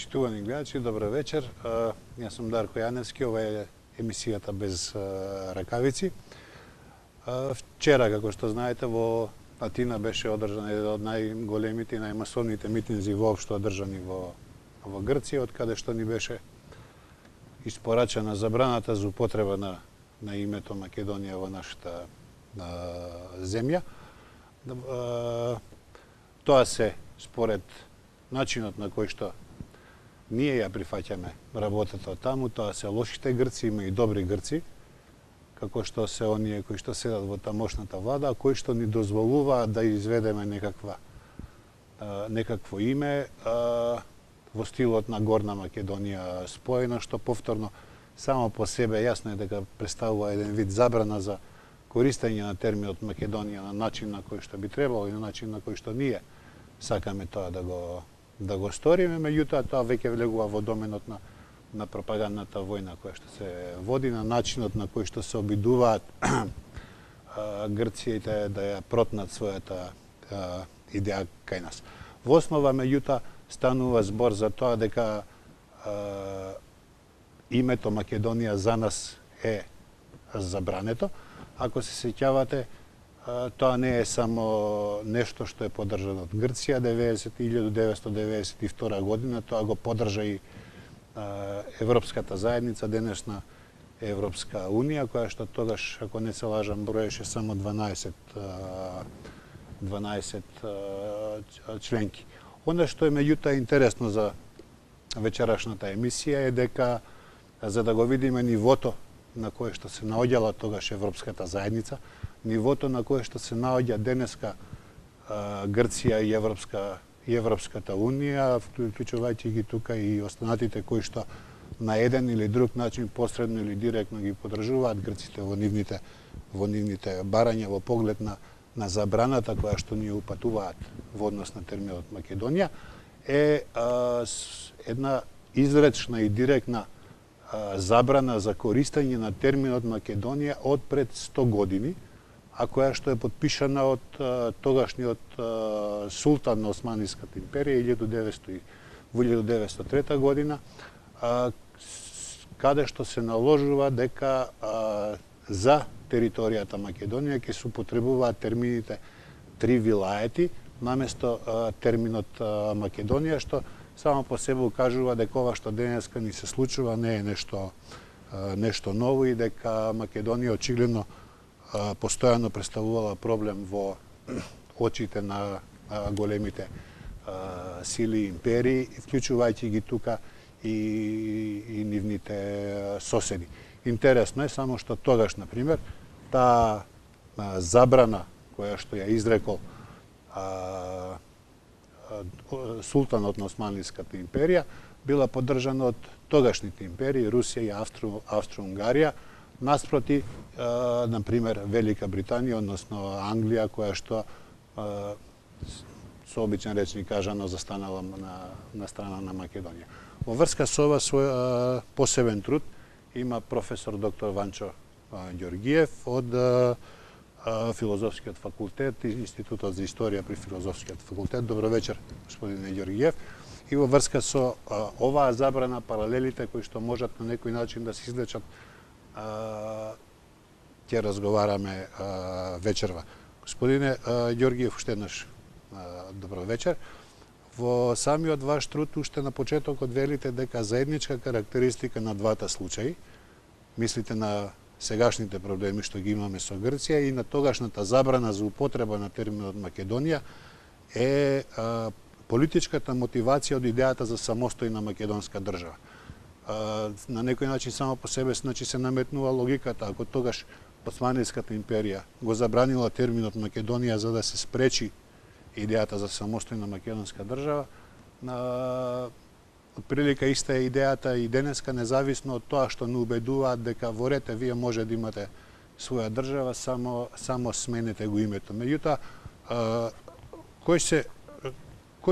Почитувани гледачи, добро вечер. Јас сум Дарко Јаневски, ова е емисијата без ракавици. Вчера, како што знаете, во Атина беше одржан еден од најголемите и најмасовните митинзи воопшто одржани во Грција, од каде што ни беше испорачена забраната за употреба на името Македонија во нашата земја. Тоа се според начинот на кој што ние ја прифаќаме работата од таму, тоа се лошите грци, има и добри грци, како што се оние кои што седат во тамошната влада, кои што ни дозволуваат да изведеме некакво име во стилот на Горна Македонија споена, што повторно само по себе јасно е дека представува еден вид забрана за користење на терминот Македонија на начин на кој што би требало и на начин на кој што ние сакаме тоа да го сториме, меѓутоа тоа веќе влегува во доменот на пропагандната војна која што се води, на начинот на кој што се обидуваат грците да ја протнат својата идеја кај нас. Во основа, меѓутоа, станува збор за тоа дека името Македонија за нас е забрането. Ако се сеќавате, тоа не е само нешто што е поддржано од Грција 1992 година, тоа го поддржа и Европската заедница, денешна Европска унија, која што тогаш, ако не се лажам, броеше само 12 членки. Она што е меѓутоа интересно за вечерашната емисија е дека, за да го видиме нивото на кое што се наоѓала тогаш Европската заедница, нивото на кое што се наоѓа денеска Грција и Европската унија, вклучувајќи ги тука и останатите кои што на еден или друг начин посредно или директно ги поддржуваат грците во нивните барања во поглед на забраната која што ни упатуваат во однос на терминот Македонија, е една изречна и директна забрана за користење на терминот Македонија од пред 100 години, а која што е подпишана од тогашниот султан на Османската империја во 1903 година, каде што се наложува дека за територијата Македонија ќе се употребуваат термините три вилаети наместо терминот Македонија, што само по себе укажува дека ова што денеска ни се случува не е нешто ново и дека Македонија очигледно постојано представувала проблем во очите на големите сили и империи, вклучувајќи ги тука и нивните соседи. Интересно е само што тогаш, например, таа забрана која што ја изрекол султанот на Османската империја била поддржана од тогашните империи Русија и Австро-Унгарија, наспроти, например, Велика Британија, односно Англија, која што со обичен речник кажано застанала на страна на Македонија. Во врска со ова свој посебен труд има професор доктор Ванчо Ѓоргиев од Филозофскиот факултет и Институтот за историја при Филозофскиот факултет. Добро вечер, господине Ѓоргиев. И во врска со оваа забрана, паралелите кои што можат на некој начин да се извлечат, ќе разговараме вечерва. Господине Ѓоргиев, уште еднаш добро вечер. Во самиот ваш труд уште на почетокот велите дека заедничка карактеристика на двата случаи, мислите на сегашните проблеми што ги имаме со Грција и на тогашната забрана за употреба на терминот Македонија, е политичката мотивација од идејата за самостојна македонска држава. На некој начин само по себе се наметнува логиката, ако тогаш Османската империја го забранила терминот Македонија за да се спречи идејата за самостојна македонска држава, отприлика иста е идејата и денеска, независно од тоа што не убедуваат дека во ред вие може да имате своја држава, само сменете го името. Меѓутоа, кои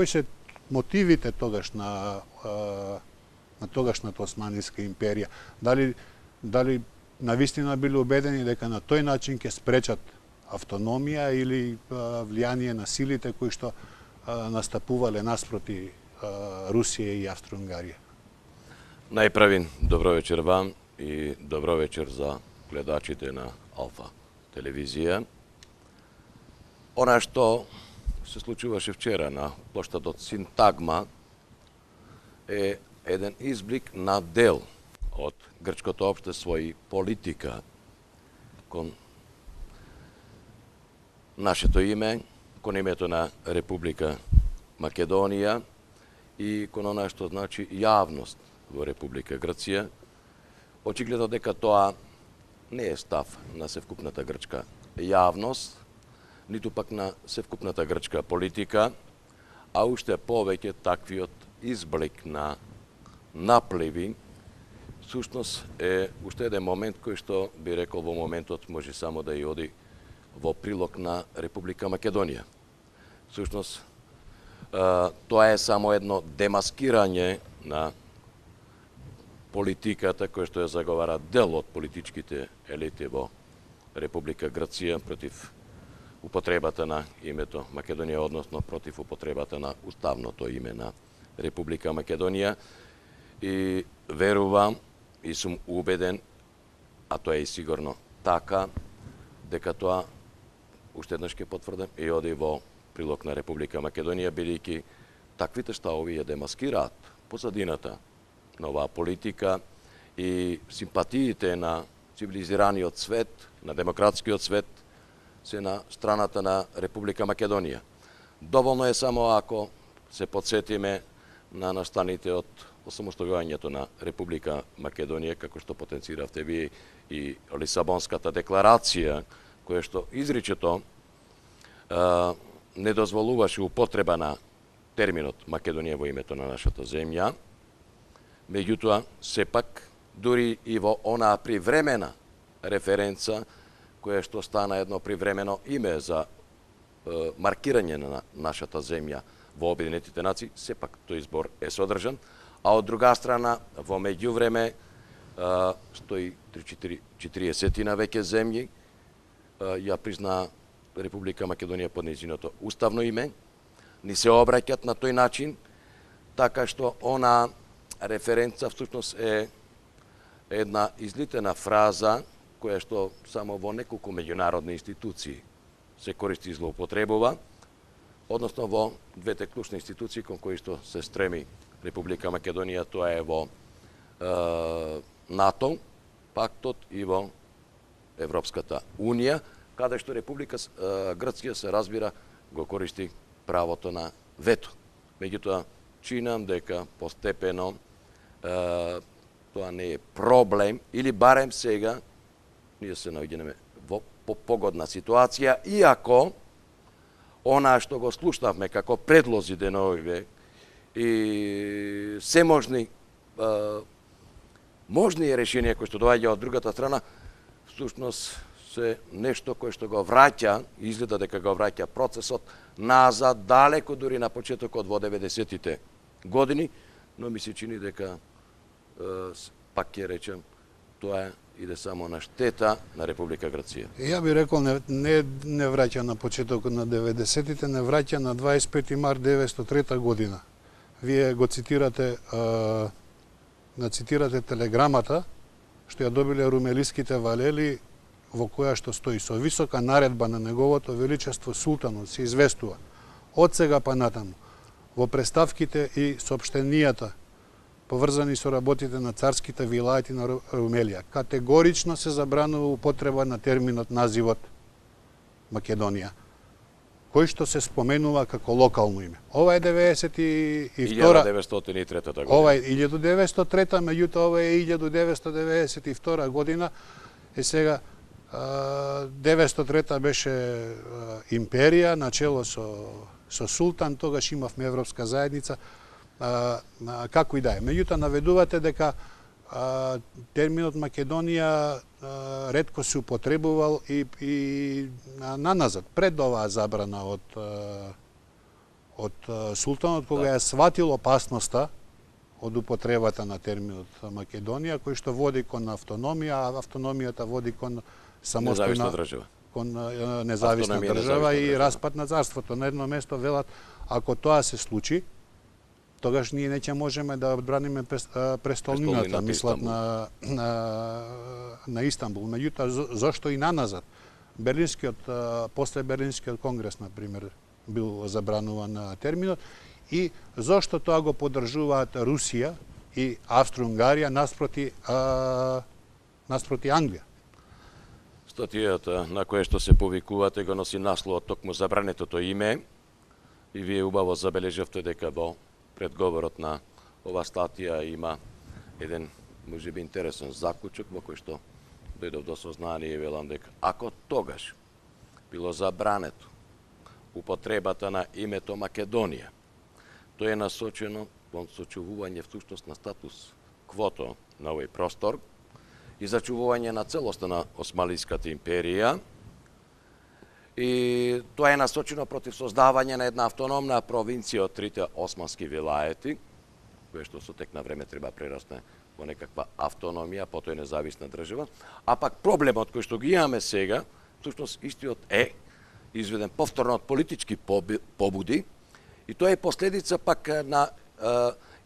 се мотивите тогаш на тогашната Османска империја? Дали навистина биле убедени дека на тој начин ќе спречат автономија или влијание на силите кои што настапувале наспроти Русија и Австро-Унгарија. Најправин добро вечер вам и добро вечер за гледачите на Алфа телевизија. Она што се случуваше вчера на плоштадот Синтагма е еден изблик на дел од грчкото општество и политика кон нашето име, кон името на Република Македонија и кон она што значи јавност во Република Грција. Очигледно дека тоа не е став на севкупната грчка јавност, ниту пак на севкупната грчка политика, а уште повеќе таквиот изблик на напливи, всушност е уште еден момент кој што би рекол во моментот може само да ја оди во прилог на Република Македонија. Всушност, тоа е само едно демаскирање на политиката која што ја заговара дел од политичките елити во Република Грција против употребата на името Македонија, односно против употребата на уставното име на Република Македонија. И верувам и сум убеден, а тоа е и сигурно така, дека тоа уште еднаш ќе потврдам и оди во прилог на Република Македонија, бидејќи таквите ставови ја демаскираат позадината на оваа политика и симпатиите на цивилизираниот свет, на демократскиот свет, се на страната на Република Македонија. Доволно е само ако се подсетиме на настаните од осамостојувањето на Република Македонија, како што потенциравте вие, и Лисабонската декларација, која што изричето не дозволуваше употреба на терминот Македонија во името на нашата земја. Меѓутоа, сепак, дури и во онаа привремена референца, која што стана едно привремено име за маркирање на нашата земја во Обединетите нации, сепак тој избор е содржан, а од друга страна, во меѓувреме, стои 40 веќе земји, ја призна Република Македонија под нејзиното уставно име, ни се обраќат на тој начин, така што она референца всушност е една излитена фраза која што само во неколку меѓународни институции се користи и злоупотребува, односно во двете клучни институции кон кои што се стреми Република Македонија, тоа е во НАТО, пактот и во Европската Унија, каде што Република Грција се разбира го користи правото на вето. Меѓутоа, чинам дека постепено тоа не е проблем, или барем сега ние се наоѓаме во погодна ситуација, иако она што го слушнавме како предлози деновиве и се можни решенија кои што доаѓа од другата страна, всушност се нешто кое што го враќа, изгледа дека го враќа процесот назад, далеко дури на почетокот во 90-тите години, но ми се чини дека, пак ќе речем, тоа иде само на штета на Република Грција. Ја би рекол, не враќа на почетокот на 90-тите, не враќа на 25 март 1903 година. Вие го цитирате, цитирате телеграмата што ја добиле румелиските валели, во која што стои со висока наредба на неговото величество султанот се известува од сега па натаму во преставките и соопштенијата поврзани со работите на царските вилајати на Румелија. Категорично се забранува употреба на терминот, називот Македонија, кој што се споменува како локално име. Ова е 1903 година. Ова е 1903, меѓутоа ова е 1992 година. Е сега 903 беше империја начело со султан, тогаш имавме Европска заедница, како и да е. Меѓутоа наведувате дека терминот Македонија ретко се употребувал и наназад, пред оваа забрана од султанот, кога ја сватил опасноста од употребата на терминот Македонија, кој што води кон автономија, а автономијата води кон самостојна држава. Кон независна држава и распад на царството. На едно место велат, ако тоа се случи, тогаш ние не ќе можеме да одбраниме престолнината, мислат на Истанбул. Меѓутоа, зошто и наназад? После Берлинскиот конгрес, например, бил забрануван терминот, и зошто тоа го поддржуваат Русија и Австро-Унгарија наспроти Англија? Статијата на која што се повикувате го носи насловот токму забранетото име, и вие убаво забележавте дека во предговорот на ова статија има еден, можеби, интересен заклучок во кој што дојдов до сознание и велам дека ако тогаш било забрането употребата на името Македонија, тоа е насочено кон сочувување всушност на статус квото на овој простор и зачувување на целоста на Османлиската империја, и тоа е насочено против создавање на една автономна провинција од трите османски вилаети, која што со тек на време треба прерасне во некаква автономија, потоа е независна држава. А пак проблемот кој што ги имаме сега, всушност истиот е изведен повторно од политички побуди, и тоа е последица пак на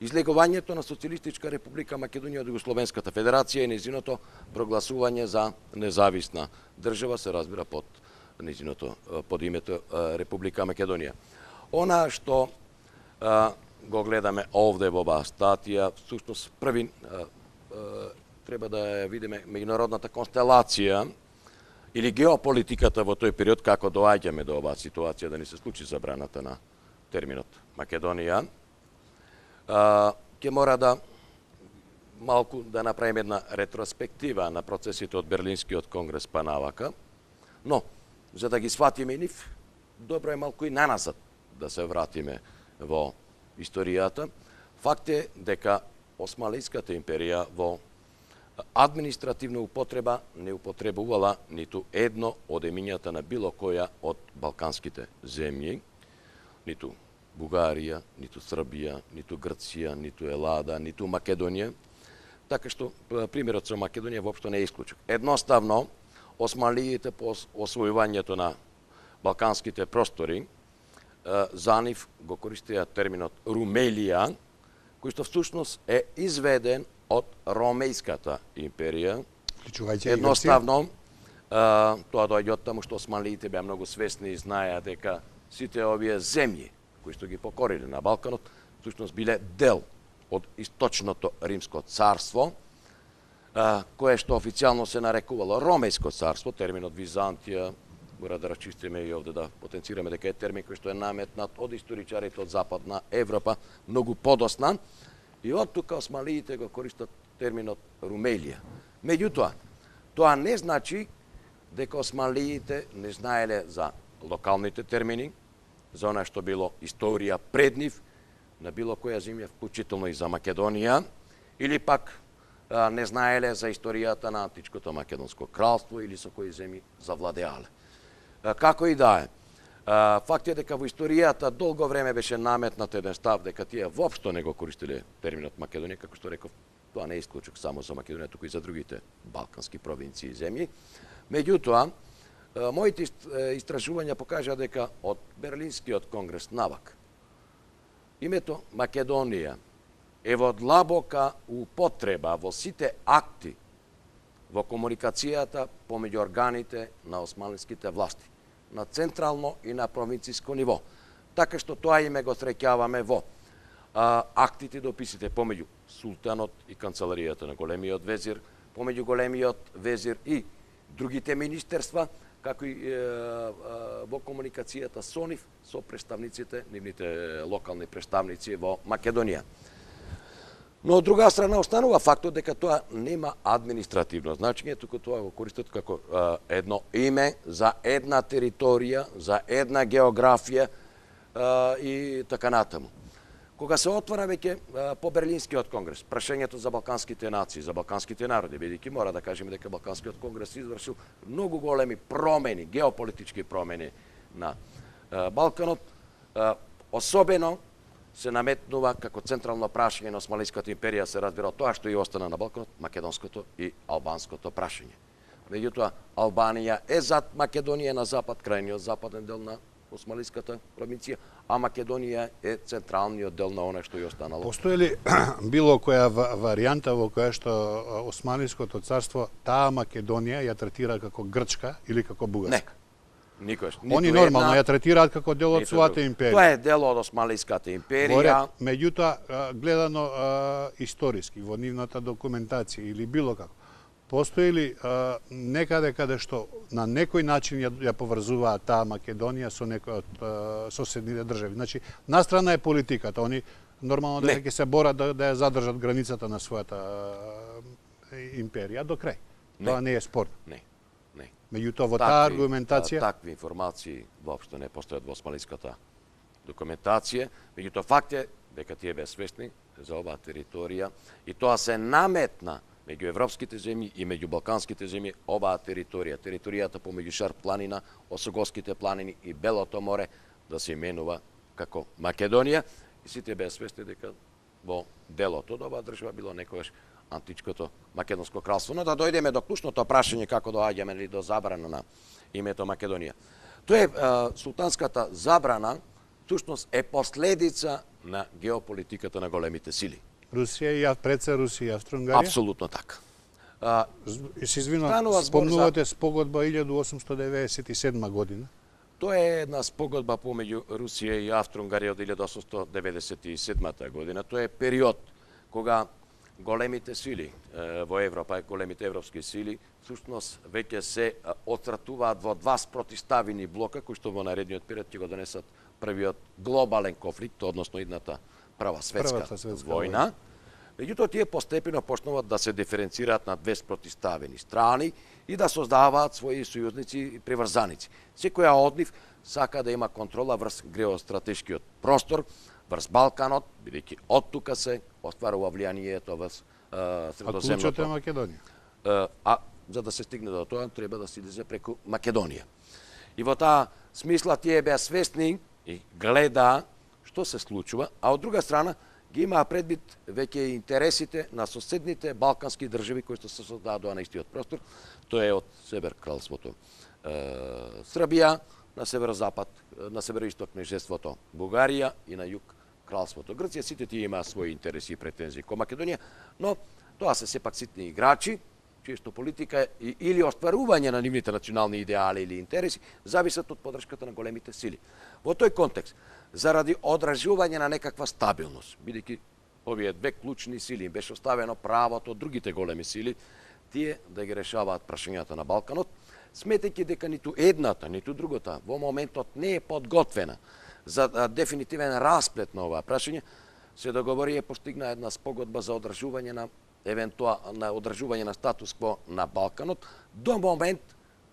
излегувањето на Социјалистичка република Македонија од Југословенската федерација и незиното прогласување за независна држава, се разбира под името Република Македонија. Она што го гледаме овде во оваа статија, всушност први треба да ја видиме меѓународната констелација или геополитиката во тој период, како доаѓаме до оваа ситуација да ни се случи забраната на терминот Македонија. Ќе мора да малку да направиме една ретроспектива на процесите од Берлинскиот конгрес па навака, но за да ги сватиме нив, добро е малку и наназад да се вратиме во историјата. Факт е дека Османлиската империја во административна употреба не употребувала ниту едно од емињата на било која од балканските земји, ниту Бугарија, ниту Србија, ниту Грција, ниту Елада, ниту Македонија. Така што примерот со Македонија воопшто не е исклучок. Едноставно, османлиите по освојувањето на балканските простори за нив го користеа терминот Румелија, кој што всушност е изведен од Ромејската империја. Едноставно, тоа доаѓа од таму што османлиите беа многу свесни и знаеа дека сите овие земји кои што ги покориле на Балканот, всушност биле дел од источното Римско царство, кое што официјално се нарекувало Ромејско царство, терминот Византија, мора да расчистиме и овде да потенцираме дека е термин кој што е наметнат од историчарите од Западна Европа многу подосна, и од тука османлиите го користат терминот Румелија. Меѓутоа, тоа не значи дека османлиите не знаеле за локалните термини, за она што било историја пред нив, на било која земја, вклучително и за Македонија, или пак не знаеле за историјата на античкото Македонско кралство или со кои земји завладеале. Како и да е, факт е дека во историјата долго време беше наметнат еден став дека тие воопшто не го користеле терминот Македонија, како што реков, тоа не е исклучок само за Македонија, туку и за другите балкански провинции и земји. Меѓутоа, моите истражувања покажа дека од Берлинскиот конгрес навак името Македонија е во длабока употреба во сите акти во комуникацијата помеѓу органите на османлиските власти, на централно и на провинцијско ниво. Така што тоа име го среќаваме во актите и дописите помеѓу султанот и канцеларијата на големиот везир, помеѓу големиот везир и другите министерства, како и во комуникацијата со нив, со представниците, нивните локални представници во Македонија. Но од друга страна останува фактот дека тоа нема административно значење, туку тоа го користат како едно име за една територија, за една географија и така натаму. Кога се отвора веќе по Берлинскиот конгрес, прашањето за балканските нации, за балканските народи, бидејќи мора да кажеме дека Балканскиот конгрес извршил многу големи промени, геополитички промени на Балканот, особено се наметнува како централно прашање на Османлиската империја, се разбира тоа што и остана на Балканот, македонското и албанското прашање. Меѓутоа, Албанија е зад Македонија на запад, крајниот западен дел на османлиската провинција, а Македонија е централниот дел на она што е останало. Постои ли било која варијанта во која што Османлиското царство таа Македонија ја третира како Грчка или како Бугарска? Не. Никош. Они нормално ја третираат како дел од својата империја. Тоа е дел од Османлиската империја. Меѓутоа, гледано историски во нивната документација или било како, постои ли некаде каде што на некој начин ја поврзуваат таа Македонија со некој од соседните држави? Значи, настрана е политиката, они нормално дека ќе се борат да ја задржат границата на својата империја до крај. Тоа не е спорно. Не. Меѓутоа, во таа аргументација... Такви информации воопшто не постојат во османлиската документација. Меѓутоа, факт е дека тие беа свесни за оваа територија и тоа се наметна меѓу европските земји и меѓу балканските земји оваа територија. Територијата помеѓу Шарп планина, Осогоските планини и Белото море да се именува како Македонија. И сите беа свесни дека во делот од оваа држава било некогаш античкото Македонско кралство. Но да дојдеме до клучното прашање како доаѓаме ли до забрана на името Македонија. Тоа е султанската забрана, всушност е последица на геополитиката на големите сили. Русија и предсе Русија и Австро-Унгарија? Апсолутно така. Се извинувам, спомнувате спогодба 1897 година. Тоа е една спогодба помеѓу Русија и Австро-Унгарија од 1897 година. Тоа е период кога големите сили во Европа, големите европски сили, всушност веќе се отратуваат во два спротиставени блока, кои што во наредниот период ќе го донесат првиот глобален конфликт, односно идната прва светска војна. Меѓутоа, тие постепено почнуваат да се диференцираат на две спротиставени страни и да создаваат своји сојузници и приврзаници. Секоја од нив сака да има контрола врз геостратешкиот простор, врз Балканот, бидејќи од тука се остварува влијанието врз Средоземното. А клучот е Македонија? А за да се стигне до тоа, треба да се идезе преку Македонија. И во таа смисла тие беа свесни и гледа што се случува, а од друга страна ги имаа предвид веќе интересите на соседните балкански држави кои што се создадоа на истиот простор. Тоа е од север кралството Србија, на северозапад, на североисток княжеството Бугарија и на југ кралството Грција. Сите тие имаа своји интереси и претензии кон Македонија, но тоа се сепак ситни играчи, чијшто политика или остварување на нивните национални идеали или интереси зависат од поддршката на големите сили. Во тој контекст, заради одржување на некаква стабилност, бидејќи овие две клучни сили им беше оставено правото од другите големи сили тие да ги решаваат прашањата на Балканот, сметајќи дека ниту едната, ниту другата во моментот не е подготвена за дефинитивен расплет на оваа прашање, се договори и постигна една спогодба за одржување на статус кво на Балканот до момент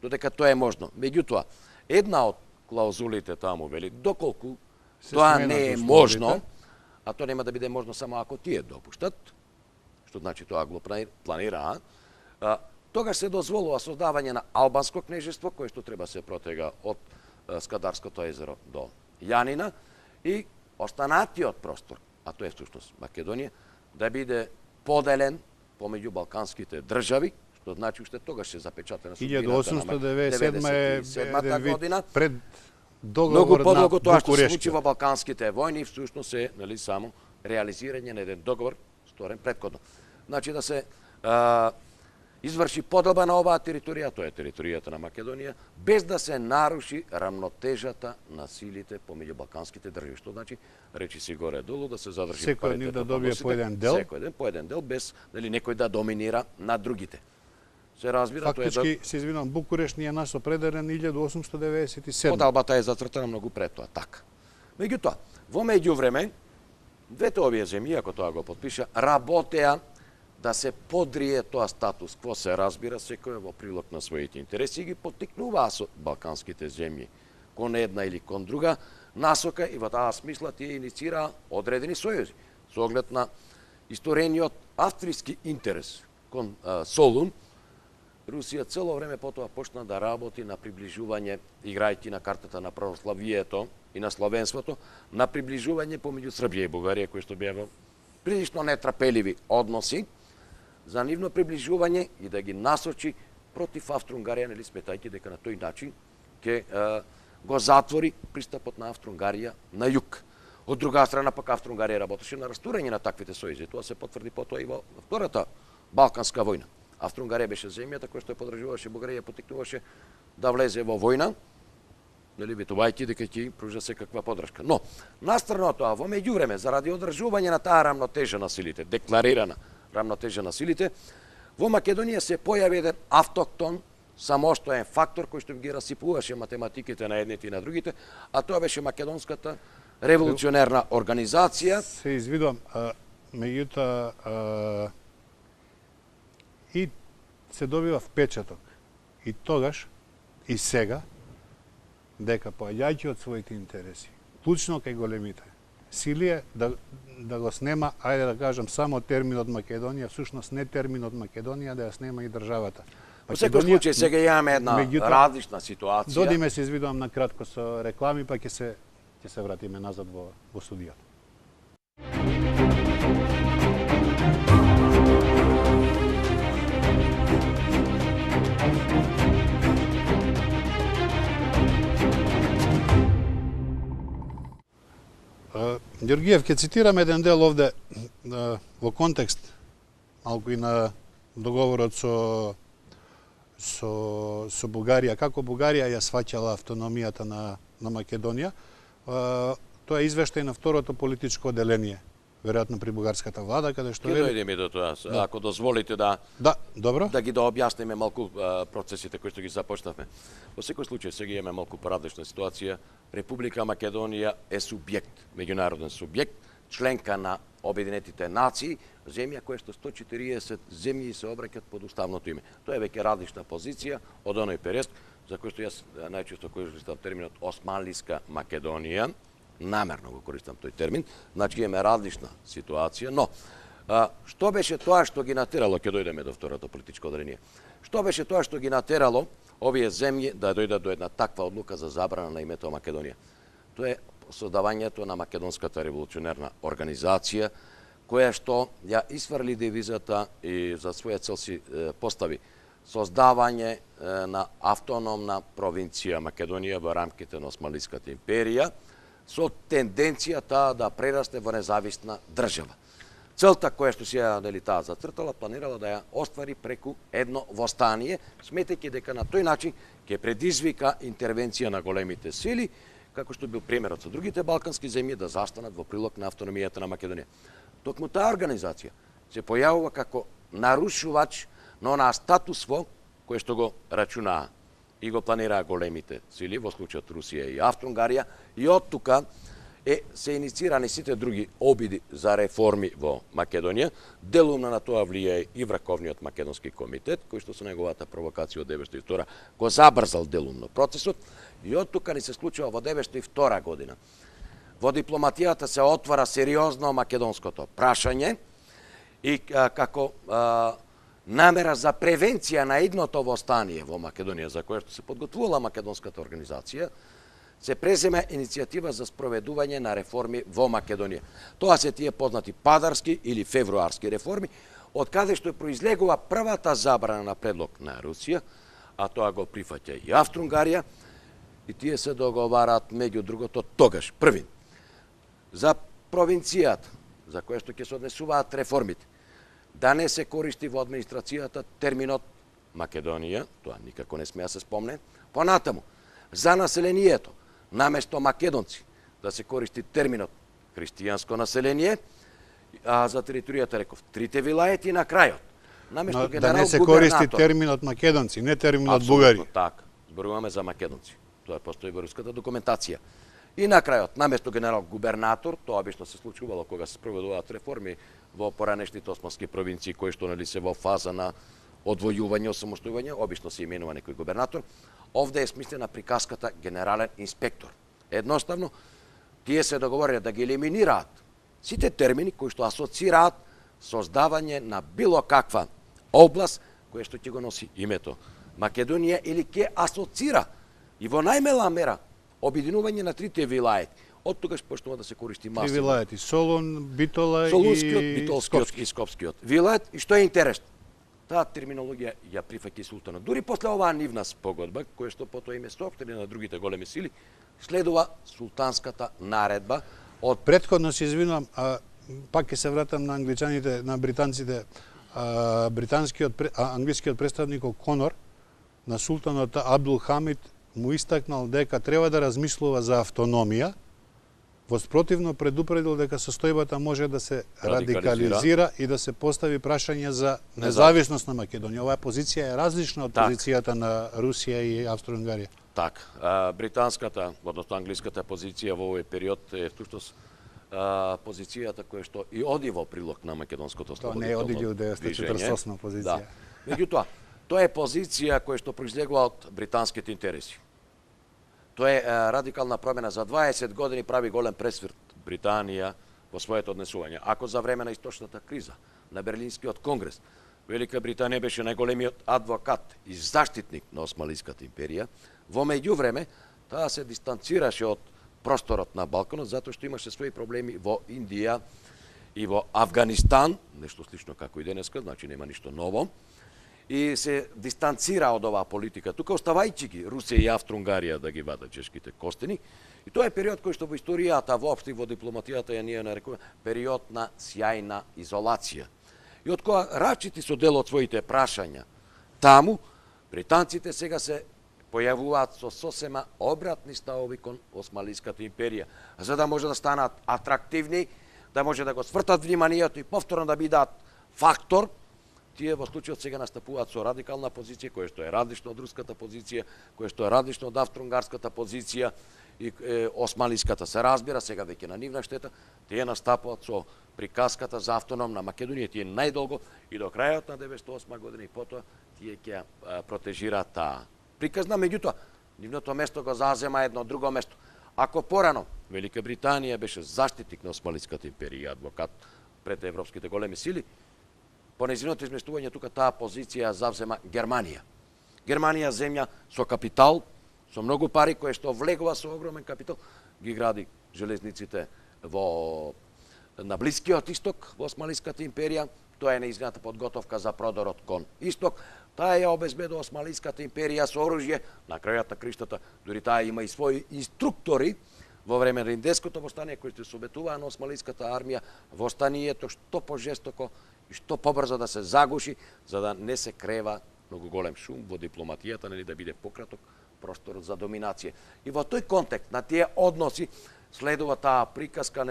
додека тоа е можно. Меѓутоа, една од клаузулите таму вели доколку тоа не е можно, а тоа нема да биде можно само ако тие допуштат, што значи тоа го планираат, тогаш се дозволува создавање на албанско кнежество, кое што треба се протега од Скадарското езеро до Јанина и останатиот простор, а тоа е всушност Македонија, да биде поделен помеѓу балканските држави, што значи уште тогаш се запечатена судбината на 1897 година. Пред договор многу подолго тоа што се Букурешти. случи во балканските војни, всушност е само реализирање на еден договор сторен претходно. Значи да се изврши поделба на оваа територија, тоа е територијата на Македонија, без да се наруши рамнотежата на силите помеѓу балканските држави. Што значи, речи си горе-долу, да се задржи Секој од нив да добие по еден дел? Секој по еден дел, без некој да доминира над другите. Се разбира, фактички, се извинувам, Букурешт ни е нас определен 1897. Поделбата е зацртана многу пред тоа, така. Меѓутоа, во меѓувреме, двете овие земји, ако тоа го подпиша, работеа да се подрие тоа статус кво, се разбира, секој во прилог на своите интереси и ги поттикнуваа со балканските земји кон една или кон друга насока и во таа смисла тие иницираа одредени сојузи. Со оглед на исторениот австријски интерес кон Солун, Русија цело време потоа почна да работи на приближување, играјќи на картата на православието и на славенството, на приближување помеѓу Србија и Бугарија, кои што беа во прилично нетрапеливи односи, за нивно приближување и да ги насочи против Австро-Унгарија, нели сметајќи дека на тој начин ќе го затвори пристапот на Австро-Унгарија на југ. Од друга страна пак Австро-Унгарија работеше на растурање на таквите сојузи. Тоа се потврди потоа и во втората Балканска војна. Австро-Унгарија беше земјата која што ја подржуваше Бугарија, потикнуваше да влезе во војна, нели ветувајќи дека ќе пружа секаква поддршка. Но настрана тоа, во меѓувреме, заради одржување на таа рамнотежа на силите, декларирана рамнотежа на силите, во Македонија се појави еден автоктон, самостоен фактор кој што ги расипуваше математиките на едните и на другите, а тоа беше Македонската револуционерна организација. Се извидувам, меѓутоа и се добива впечаток и тогаш и сега дека поаѓајќи од своите интереси, клучно кај големите сили е да го снема, ајде да кажам, само терминот Македонија, всушност не терминот Македонија, да ја снема и државата. Во секој случај сега имаме една различна ситуација. Додиме се извидувам на кратко со реклами, па ќе се вратиме назад во студијата. Ѓоргиев, ќе цитирам еден дел овде во контекст малку и на договорот со Бугарија, како Бугарија ја сваќала автономијата на Македонија. Тоа е извештај на второто политичко одделение, веројатно при бугарската влада, каде што Ќе дојдеме до тоа, ако дозволите да добро. Да ги објасниме малку процесите кои што ги започнавме. Во секој случај сега имаме малку поразлична ситуација. Република Македонија е субјект, меѓународен субјект, членка на Обединетите нации, земја која што 140 земји се обраќаат под уставното име. Тоа е веќе различна позиција од оној период за кој што јас најчесто користам терминот Османлиска Македонија, намерно го користам тој термин, значи имаме различна ситуација, но што беше тоа што ги натерало, ќе дојдеме до второто политичко одделение, што беше тоа што ги натерало овие земји да дојдат до една таква одлука за забрана на името Македонија? Тоа е создавањето на Македонската револуционерна организација, која што ја исфрли девизата и за своја цел си постави создавање на автономна провинција Македонија во рамките на Османлиската империја, со тенденцијата да прерасте во независна држава. Целта која што си ја таа зацртала, планирала да ја оствари преку едно востание, сметајќи дека на тој начин ќе предизвика интервенција на големите сили, како што бил примерот со другите балкански земји, да застанат во прилог на автономијата на Македонија. Токму таа организација се појавува како нарушувач на онаа статусво кој што го рачунаа и го планираа големите сили, во случајот Русија и Австро-Унгарија, и од тука се иницирани сите други обиди за реформи во Македонија. Делумно на тоа влијае и Врховниот македонски комитет, кој што со неговата провокација од 1902 го забрзал делумно процесот, и од тука ни се случува во 1902 година. Во дипломатијата се отвара сериозно македонското прашање и како намера за превенција на идното востание во Македонија, за кое што се подготвувала македонската организација, се презема иницијатива за спроведување на реформи во Македонија. Тоа се тие познати падарски или февруарски реформи, од каде што произлегува првата забрана на предлог на Русија, а тоа го прифаќа и Австро-Унгарија, и тие се договараат меѓу другото тогаш први за провинцијата, за која што ќе се однесуваат реформите, да не се користи во администрацијата терминот Македонија, тоа никако не смеа се спомне, понатаму, за населението, наместо македонци, да се користи терминот христијанско население, а за територијата реков трите вилаети на крајот. Наместо да не се користи терминот македонци, не терминот бугари. Апсолутно така, зборуваме за македонци. Тоа постои во руската документација. И на крајот, наместо генерал губернатор, тоа обично се случувало кога се спроведуваат реформи во поранешните османски провинции, кои што се во фаза на одвојување, осамостојување, обично се именува некој губернатор. Овде е смислена приказката генерален инспектор. Едноставно, тие се договориле да ги елиминираат сите термини кои што асоцираат создавање на било каква област која што ќе го носи името Македонија или ќе асоцира и во најмала мера обединување на трите вилаети. Од тогаш почнува да се користи масово. Три вилаети: Солун, Битола Солунскиот, и Битолскиот и Скопскиот вилает. И што е интересно? таа терминологија ја прифаќа и султанот. Дури после оваа нивна спогодба, која што потоа им е соопштена на другите големи сили, следува султанската наредба од... Претходно се извинувам, пак ќе се вратам на англичаните, на британците. Англискиот представник Конор на султанот Абдул Хамид му истакнал дека треба да размислува за автономија, во спротивно предупредил дека состојбата може да се радикализира и да се постави прашање за независност на Македонија. Оваа позиција е различна од позицијата на Русија и Австро-Унгарија. Так, британската, односно англиската позиција во овој период е втушност позицијата која што и оди во прилог на македонското слободно движење. Тоа не оди 1948 позиција. Да. Меѓутоа, тоа е позиција која што произлегува од британските интереси. Тоа е радикална промена. За 20 години прави голем пресврт Британија во своето однесување. Ако за време на источната криза, на Берлинскиот конгрес, Велика Британија беше најголемиот адвокат и заштитник на Османлиската империја, во меѓувреме таа се дистанцираше од просторот на Балканот, затоа што имаше своји проблеми во Индија и во Афганистан, нешто слично како и денеска, значи нема ништо ново, и се дистанцира од оваа политика. Тука оставајќи ги Русија и Австро-Унгарија да ги вадат чешките костени, и тоа е период кој што во историјата, воопшто и во дипломатијата ја ние нарекуваме период на сјајна изолација. И од која рачити со дел од своите прашања таму, британците сега се појавуваат со сосема обратни ставови кон Османлиската империја, за да може да станат атрактивни, да може да го свртат вниманието и повторно да бидат фактор. Тие во случајот сега настапуваат со радикална позиција, која што е различна од руската позиција, која што е различна од австро-унгарската позиција и османлиската се разбира, сега веќе на нивна штета, тие настапуваат со приказката за автономна Македонија, тие најдолго и до крајот на 1908 година и потоа тие ќе протежираат таа приказна, меѓутоа нивното место го зазема едно друго место. Ако порано Велика Британија беше заштитник на Османлиската империја и адвокат пред европските големи сили, по нејзиното изместување тука таа позиција завзема Германија. Германија земја со капитал, со многу пари, кој што влегува со огромен капитал, ги гради железниците на Блискиот исток, во Османлиската империја. Тоа е неизгната подготовка за продорот кон исток. Таа ја обезбедува Османлиската империја со оружје, на крајот на криштата, дури таа има и своји инструктори во време на Риндеското востание, кои што собетуваа на Османлиската армија востанието што пожестоко и што побрзо да се загуши, за да не се крева многу голем шум во дипломатијата, да биде пократок просторот за доминација. И во тој контекст на тие односи следува таа приказка,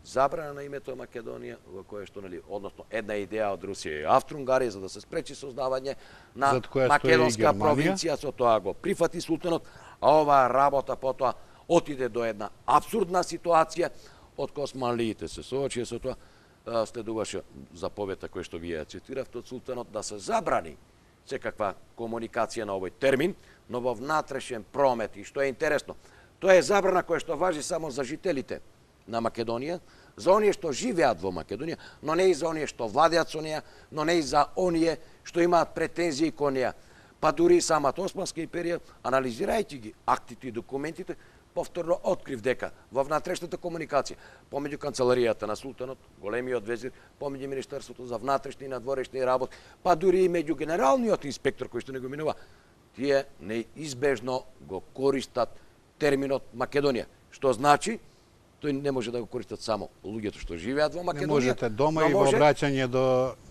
забрана на името Македонија, во кое што, односно една идеја од Русија и Австро-Унгарија за да се спречи создавање на македонска провинција, со тоа го прифати султанот, а оваа работа потоа отиде до една апсурдна ситуација, од која османлиите се соочија со тоа, следуваше заповедта која што вие ја цитиравте од султанот да се забрани секаква комуникација на овој термин, но во внатрешен промет. И што е интересно, тоа е забрана која што важи само за жителите на Македонија, за оние што живеат во Македонија, но не и за оние што владеат со неја, но не и за оние што имаат претензии кон неја. Па дури самата Османска империја, анализирајќи ги актите и документите, повторно открив дека во внатрешната комуникација помеѓу канцеларијата на султанот, големиот везир, помеѓу Министерството за внатрешни и надворешни работи, па дури и меѓу генералниот инспектор кој што не го минува, тие неизбежно го користат терминот Македонија, што значи тој не може да го користат само луѓето што живеат во Македонија. Не можете дома и во обраќање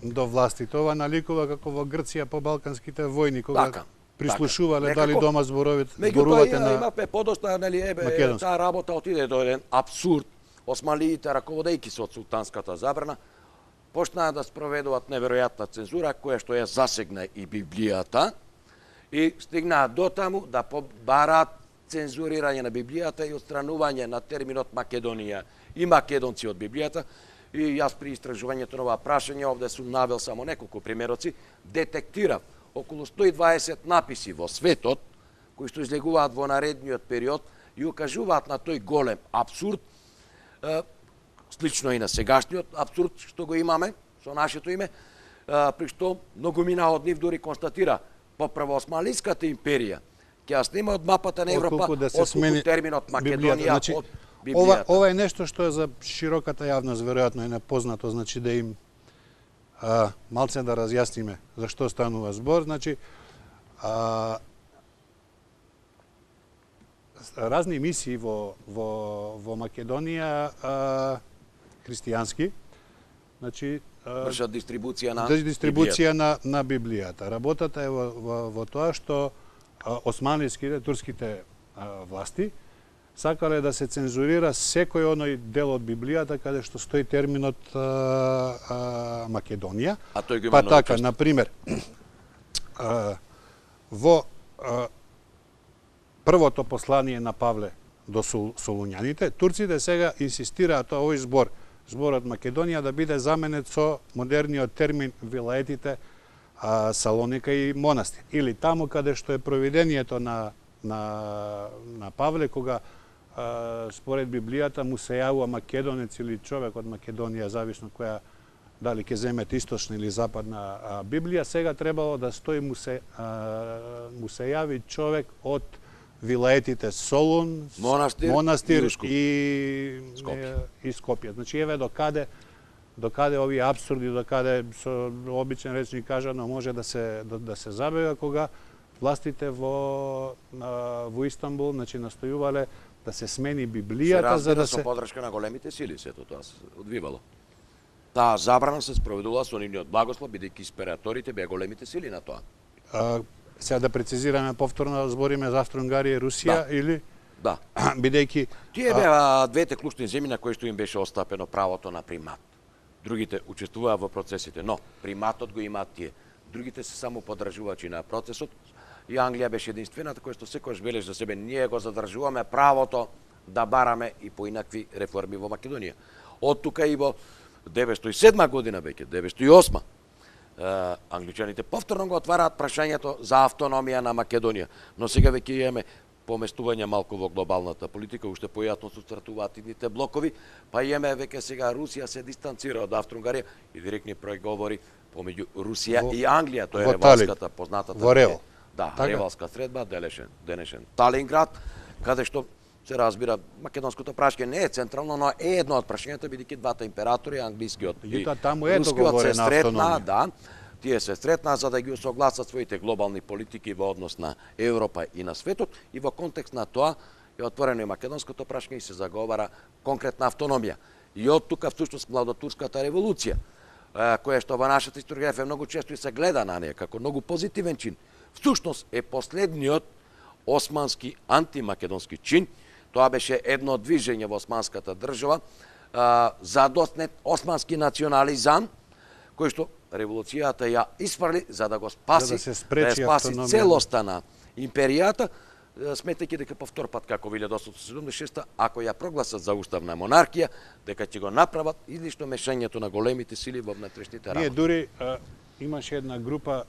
до власти. Тоа наликува како во Грција по балканските војни, кога прислушувале дали дома зборувате на Меѓутоа имавме подоста, таа работа отиде до еден апсурд. Османлиите, раководејќи се од султанската забрана, почнаа да спроведуваат неверојатна цензура, која што ја засегна и Библијата, и стигнаа до таму да побараат цензурирање на Библијата и отстранување на терминот Македонија и македонци од Библијата. И јас при истражувањето на оваа прашање, овде сум навел само неколку примероци, детектирав околу 120 написи во светот, кои што излегуваат во наредниот период и укажуваат на тој голем апсурд, слично и на сегашниот апсурд што го имаме со нашето име, при што многумина од нив дури констатира поправо Османлиската империја ќе ја снима од мапата на Европа отколку терминот Македонија од Библијата. Ова е нешто што е за широката јавност веројатно е непознато, значи да им малце да разјасниме за што станува збор. Значи, разни мисии во Македонија христијански, значи вршат дистрибуција на Библијата. Работата е во тоа што османлиските, турските власти сакале да се цензурира секој оној дел од Библијата каде што стои терминот Македонија. А тој го има па така, на пример, во првото послание на Павле до Солуњаните, турците сега инсистираат овој зборот Македонија да биде заменет со модерниот термин вилаетите Салоника и Монастир. Или таму каде што е провидението на Павле, кога според Библијата му се јавува македонец или човек од Македонија, зависно која, дали ќе земете источна или западна Библија, сега требало да стои му се јави човек од вилаетите Солун, Монастир и Скопје. Значи, еве докаде овие апсурди, докаде со обичен речник кажано може да се забега, кога властите во Истанбул, значи, настојувале да се смени Библијата за да се... Со подршка на големите сили сето тоа се одвивало. Таа забрана се спроведувала со нивниот благослов, бидејќи инспираторите беа големите сили на тоа. Сега да прецизираме повторно, збориме за Австро-Унгарија и Русија, или? Да. Бидејќи... Тие беа двете клучни земји на кои што им беше остапено правото на примат. Другите учествуваа во процесите, но приматот го имаат тие. Другите се само подржувачи на процесот. И Англија беше единствената која што секојаш бележи за себе, ние го задржуваме правото да бараме и поинакви реформи во Македонија. Од тука и во 907 година веќе, 908 англичаните повторно го отвараат прашањето за автономија на Македонија, но сега веќе имаме поместување малку во глобалната политика, уште појатно се стратуваат идните блокови, па имаме веќе сега Русија се дистанцира од Австро-Унгарија и директни преговори помеѓу Русија и Англија, тоа е ревалската познатата во Ревал. Да, ревалска средба, денешен Талинград, каде што се разбира македонското прашање не е централно, но е едно од прашањата, бидејќи двата императори, англискиот и рускиот се сретнаа, да, тие се сретнаа за да ги усогласат своите глобални политики во однос на Европа и на светот, и во контекст на тоа е отворено и македонското прашање и се заговара конкретна автономија. И од тука всушност младотурската револуција, која што во нашата историографија многу често и се гледа на неја како многу позитивен чин, всушност е последниот османски антимакедонски чин. Тоа беше едно движење во османската држава, задоснет османски национализам, кој што револуцијата ја испрали за да го спаси, да ја спаси целоста на империјата, сметајќи дека по втор пат, како 1876, ако ја прогласат за уставна монархија, дека ќе го направат излишно мешањето на големите сили во внатрешните работи. Ние дури имаше една група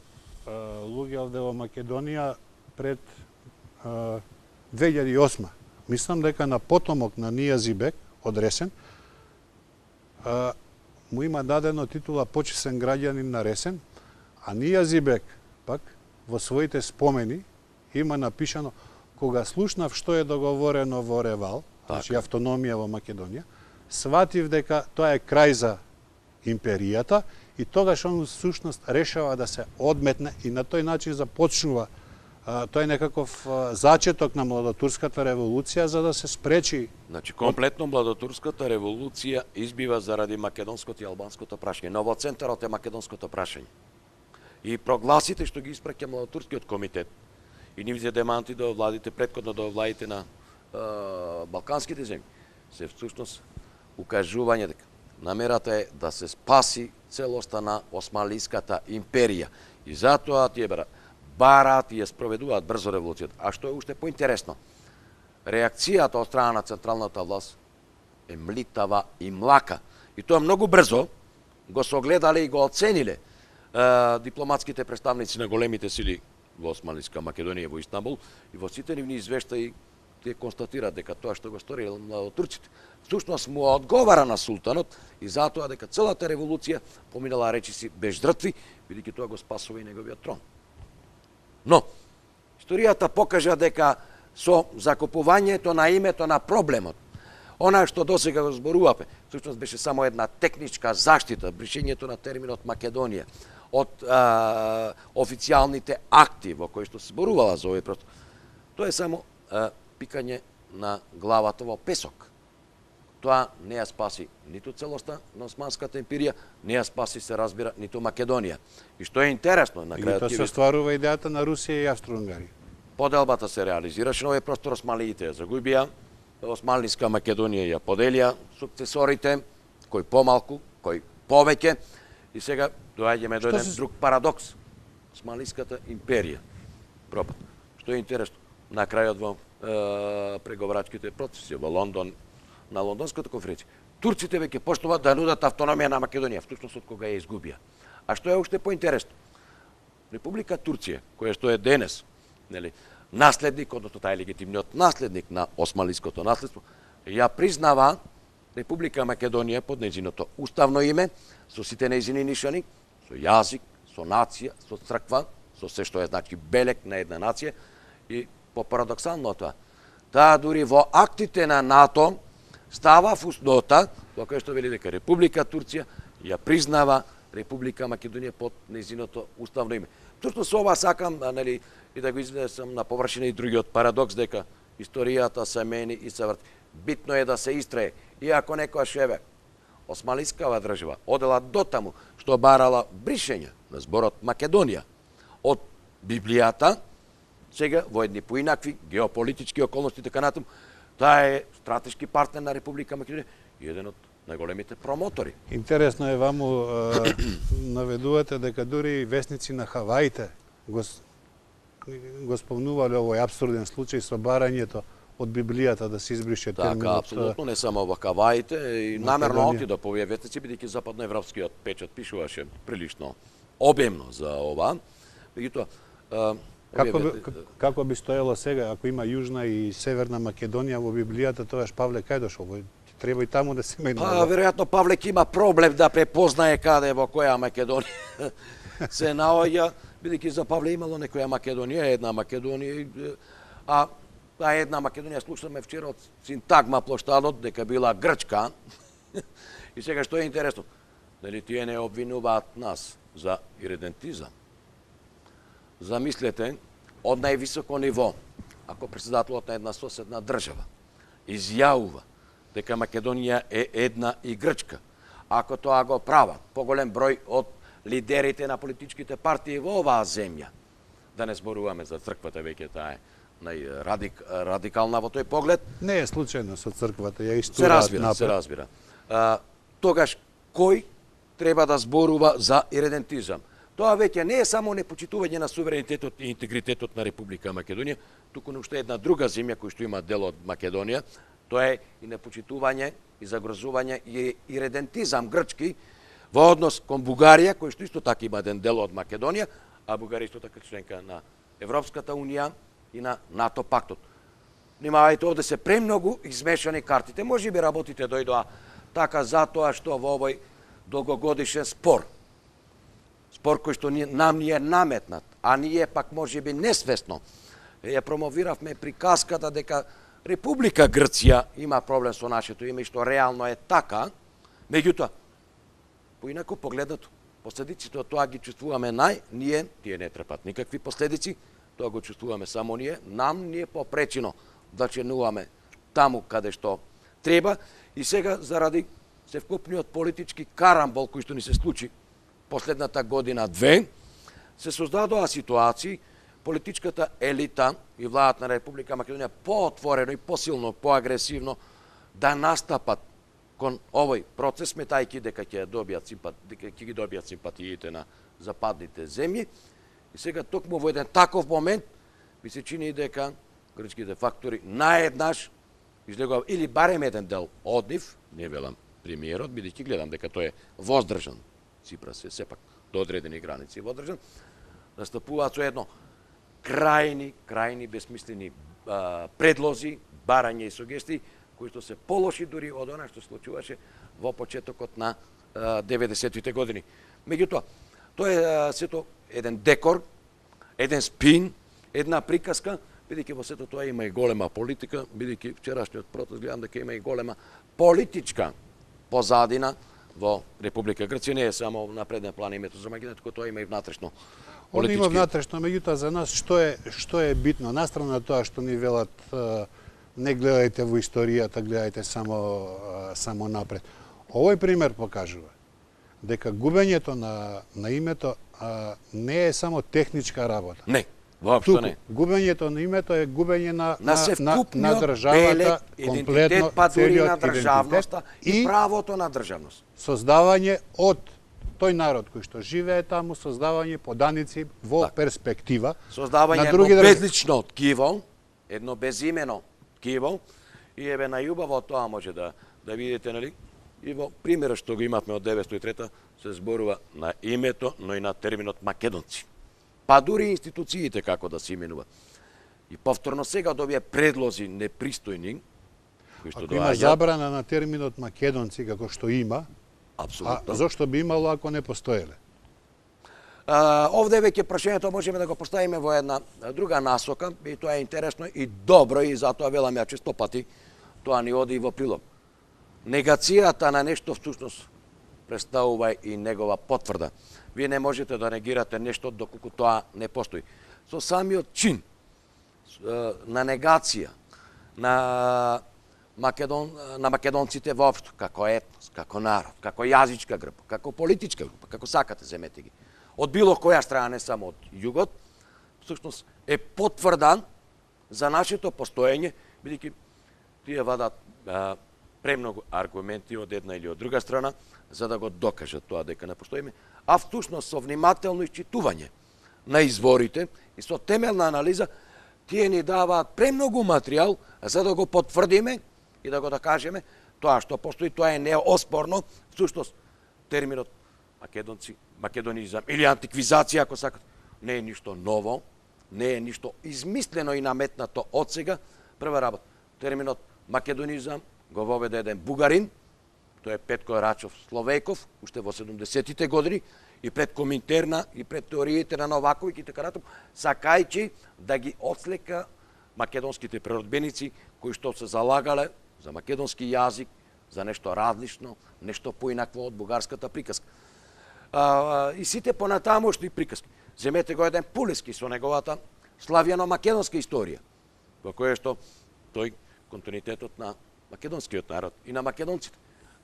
луѓе овде во Македонија пред 2008. Мислам дека на потомок на Нијази Бек од Ресен му има дадено титула почесен граѓанин на Ресен, а Нијази Бек пак во своите спомени има напишано: кога слушнав што е договорено во Ревал, значи автономија во Македонија, сватив дека тоа е крај за империјата и тогаш он всушност решава да се одметне и на тој начин започнува тој некаков зачеток на младотурската револуција за да се спречи. Значи комплетно младотурската револуција избива заради македонското и албанското прашање, но во центарот е македонското прашање. И прогласите што ги испраќа младотурскиот комитет и нивните деманти до владите, претходно до владите на балканските земји, се всушност укажување дека намерата е да се спаси целоста на османлиската империја. И затоа тие бараат и ја спроведуваат брзо револуцијата. А што е уште поинтересно, реакцијата од страна на централната власт е млитава и млака. И тоа многу брзо го согледале и го оцениле дипломатските представници на големите сили во Османлиска Македонија во Истанбул и во сите нивни извештаи тие констатираат дека тоа што го сториле младотурците всушност му одговара на султанот и затоа дека целата револуција поминала речиси без жртви, бидејќи тоа го спасува и неговиот трон. Но историјата покажа дека со закупувањето на името на проблемот Она што досега го зборувавме, всушност беше само една техничка заштита, бришењето на терминот Македонија од официјалните акти во кои што се зборувала за овој простор. Тоа е само пикање на главата во песок. Тоа не ја спаси ниту целоста на Османската империја, не ја спаси, се разбира, ниту Македонија. И што е интересно, на крајот тоа се остварува идејата на Русија и Австро-Унгарија. Поделбата се реализираше на овој простор, османлиите ја загубија, Османлиска Македонија ја поделија сукцесорите, кој помалку, кој повеќе, и сега доаѓаме до еден друг парадокс. Османлиската империја пропад. Што е интересно, на крајот во преговарачките процеси во Лондон, на Лондонската конференција, турците веќе почнуваат да нудат автономија на Македонија, всушност од кога ја изгубија. А што е уште поинтересно? Република Турција, која што е денес, нели, наследник, одnosno тај легитимниот наследник на османлиското наследство, ја признава Република Македонија под нејзиното уставно име, со сите нејзини нишани, со јазик, со нација, со црква, со се што е значи белег на една нација, и по-парадоксално тоа, таа дури во актите на НАТО става фуснота, тоа што вели дека Република Турција ја признава Република Македонија под нејзиното уставно име. Точно со ова сакам, нели, и да го изведам на површина и другиот парадокс, дека историјата се мени и се врти. Битно е да се истрае. Иако некојаш еве османлискава држава одела дотаму што барала бришење на зборот Македонија од Библијата, сега во едни поинакви геополитички околности така натаму, таа е стратешки партнер на Република Македонија и еден од најголемите промотори. Интересно е, ваму наведувате дека дури весници на Хаваите го спомнувале овој апсурден случај со барањето од Библијата да се избрише терминот. Така, апсолутно, не само во Хаваите, и намерно отида по овие весници, бидејќи западноевропскиот печат пишуваше прилично обемно за ова. Меѓутоа, Како би стоело сега, ако има Јужна и Северна Македонија во Библијата, тоаш Павле кај дошол? Треба и таму да се менува. Веројатно Павле има проблем да препознае каде во која Македонија се наоѓа, бидејќи за Павле имало некоја Македонија, една Македонија, а една Македонија слушаме вчера од синтагма плоштадот дека била грчка. И сега што е интересно, дали тие не обвинуваат нас за иредентизам? Замислете, од највисоко ниво, ако председателот на една соседна држава изјавува дека Македонија е една и грчка, ако тоа го прават поголем број од лидерите на политичките партии во оваа земја, да не зборуваме за црквата, веќе таа е најрадикална во тој поглед. Не е случајно со црквата, ја истураат напред. Се разбира. Тогаш, кој треба да зборува за иредентизам? Тоа веќе не е само непочитување на суверенитетот и интегритетот на Република Македонија, туку на уште една друга земја која што има дел од Македонија, тоа е и непочитување и загрозување и иредентизам грчки во однос кон Бугарија, кој што исто така има еден дел од Македонија, а Бугарија исто така членка на Европската унија и на НАТО пактот. Внимавајте, овде се премногу измешани картите. Можеби работите дојдоа така затоа што во овој долгогодишен спор кој што нам ни е наметнат, а ние пак можеби несвесно ја промовиравме приказката дека Република Грција има проблем со нашето име, што реално е така, меѓутоа, поинаку погледнато, последиците од тоа ги чувствуваме ние, тие не трпат никакви последици, тоа го чувствуваме само ние, нам ни е попречено да членуваме таму каде што треба, и сега заради севкупниот политички карамбол кој што ни се случи последната година-две, се создадоа ситуации, политичката елита и владата на Република Македонија поотворено и посилно, поагресивно да настапат кон овој процес, сметајќи дека ќе ги добијат симпатиите на западните земји. И сега токму во еден таков момент ми се чини дека грчките фактори наеднаш излегува или барем еден дел од нив, не велам премиерот, бидејќи гледам дека тој е воздржан. Ципрас е сепак до одредени граници воздржан, настапуваат со едно крајни бесмислени предлози, барања и сугестии, кои што се полоши дури од она што случуваше во почетокот на 90-тите години. Меѓутоа, тоа е сето еден декор, еден спин, една приказка, бидејќи во сето тоа има и голема политика, бидејќи вчерашниот протест гледам дека има и голема политичка позадина во Република Грција, не е само на преден план името за Македонија, туку тоа има и внатрешно Он политички. има внатрешно, меѓутоа за нас што е битно, настрана тоа што ни велат не гледајте во историјата, гледајте само напред. Овој пример покажува дека губењето на името не е само техничка работа. Не, воопшто не. Губењето на името е губење на севкупниот државата, белег, комплетно идентитет, па дури целиот на државноста идентитет и правото на државност. Создавање од тој народ кој што живее таму, создавање поданици во перспектива. Создавање на други едно безлично ткиво, едно безимено ткиво, и еве најубаво тоа може да видите, нели? И во примерот што го имавме од 903 се зборува на името, но и на терминот македонци. Па дури институциите како да се именува. И повторно сега од овие предлози непристојни, кои што Ако има доаѓаат, забрана на терминот македонци како што има, апсолутно. зошто би имало ако не постоеле? Овде веќе прашањето можеме да го поставиме во една друга насока, и тоа е интересно и добро, и затоа велам ја често пати, тоа ни оди и во прилог. Негацијата на нешто всушност представува и негова потврда. Вие не можете да негирате нешто доколку тоа не постои. Со самиот чин на негација на македонците воопшто, како етнос, како народ, како јазичка група, како политичка група, како сакате земете ги, од било која страна, не само од југот, всушност е потврдан за нашето постоење, бидејќи тие вадат премногу аргументи од една или од друга страна за да го докажат тоа дека не постоиме, а всушност со внимателно исчитување на изворите и со темелна анализа тие ни даваат премногу материјал за да го потврдиме и да го докажеме тоа што постои, тоа е неоспорно. Всушност терминот македонци, македонизам или антиквизација, ако сакате, не е ништо ново, не е ништо измислено и наметнато од сега. Прва работа, терминот македонизам го воведе еден бугарин, тој е Петко Рачов Словеков, уште во 70-тите години, и пред Коминтерна, и пред теориите на Новаковиќ и така натаму, сакајќи да ги отслека македонските преродбеници кои што се залагале за македонски јазик, за нешто различно, нешто поинакво од бугарската приказка. И сите понатамошни приказки. Земете го еден Пулески со неговата славјано-македонска историја, во која што тој континуитетот на македонскиот народ и на македонците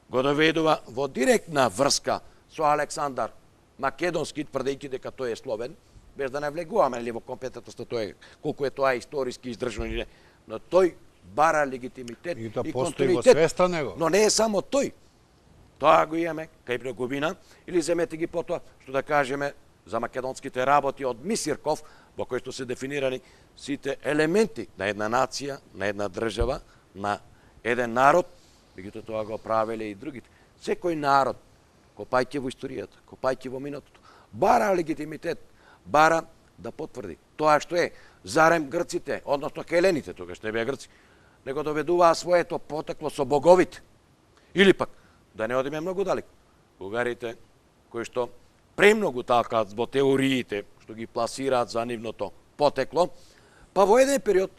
го доведува во директна врска со Александар Македонски, тврдејќи дека тој е словен, без да не влегуваме во компетентноста тој колку е тоа историски издржано или не, но тој бара легитимитет И тоа и постои во континуитет. свеста него. Но не е само тој. Тоа го имаме кај Бреговина, или земете ги потоа, што да кажеме за македонските работи од Мисирков, во кој што се дефинирани сите елементи на една нација, на една држава, на еден народ, меѓутоа тоа го правеле и другите. Секој народ, копајќи во историјата, копајќи во минатото, бара легитимитет, бара да потврди тоа што е. Зарем грците, односно хелените, тогаш не беа грци, не го доведуваа своето потекло со боговите. Или пак, да не одиме многу далеко, бугарите кои што премногу такаат во теориите што ги пласираат за нивното потекло, па во еден период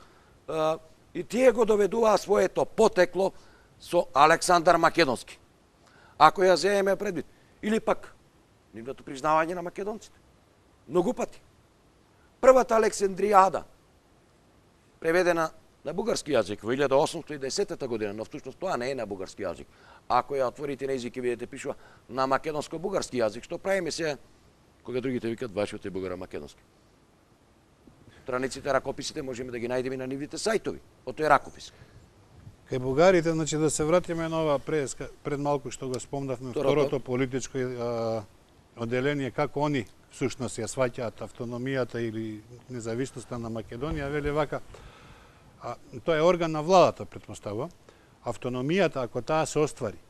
и тие го доведуваа своето потекло со Александар Македонски. Ако ја земеме предвид, или пак нивното признавање на македонците. Многу пати. Првата Александријада, преведена на бугарски јазик во 1810 година, но всушност тоа не е на бугарски јазик. Ако ја отворите на език и видите пишува на македонско-бугарски јазик, што правиме се кога другите викат вашиот е бугаро-македонски. Страниците, ракописите можеме да ги најдеме на нивните сајтови, од тој ракопис. Кај бугарите, значи да се вратиме на ова пред малку што го спомнавме, второто политичко оделение, како они всушност ја сваќаат автономијата или независноста на Македонија, веле вака, тоа е орган на владата, претпоставувам. Автономијата, ако таа се оствари,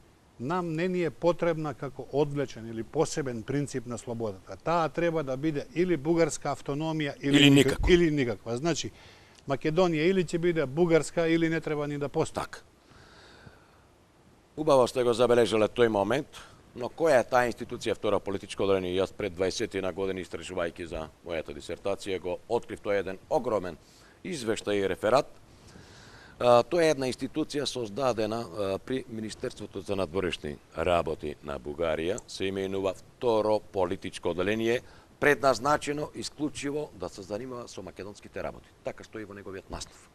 нам не ни е потребна како одвлечен или посебен принцип на слободата. Таа треба да биде или бугарска автономија или никаква. Значи, Македонија или ќе биде бугарска или не треба ни да постои. Така. Убаво сте го забележале тој момент, но која е таа институција втора политичко оделение? Јас пред 20 на години истражувајќи за мојата дисертација го открив тој еден огромен извештај и реферат. Тоа е една институција создадена при Министерството за надворешни работи на Бугарија, се именува второ политичко одделение, предназначено исклучиво да се занимава со македонските работи. Така стои во неговиот наслов.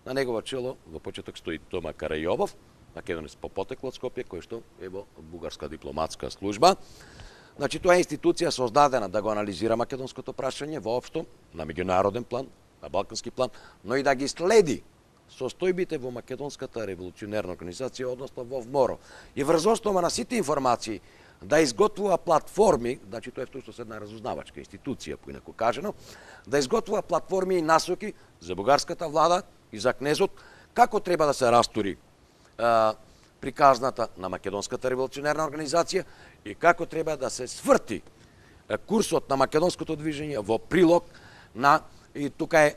На негово чело во почеток стои Тома Карајовов, македонец по потекло од Скопје, кој што е во бугарска дипломатска служба. Значи, тоа е институција создадена да го анализира македонското прашање воопшто, на меѓународен план, на балкански план, но и да ги следи состојбите во македонската револуционерна организација, односно во ВМОРО. И врз основа на сите информации да изготвува платформи, значи тоа е всушност една разузнавачка институција, поинаку кажано, да изготвува платформи и насоки за бугарската влада и за кнезот, како треба да се растури приказната на македонската револуционерна организација и како треба да се сврти курсот на македонското движење во прилог на, и тука е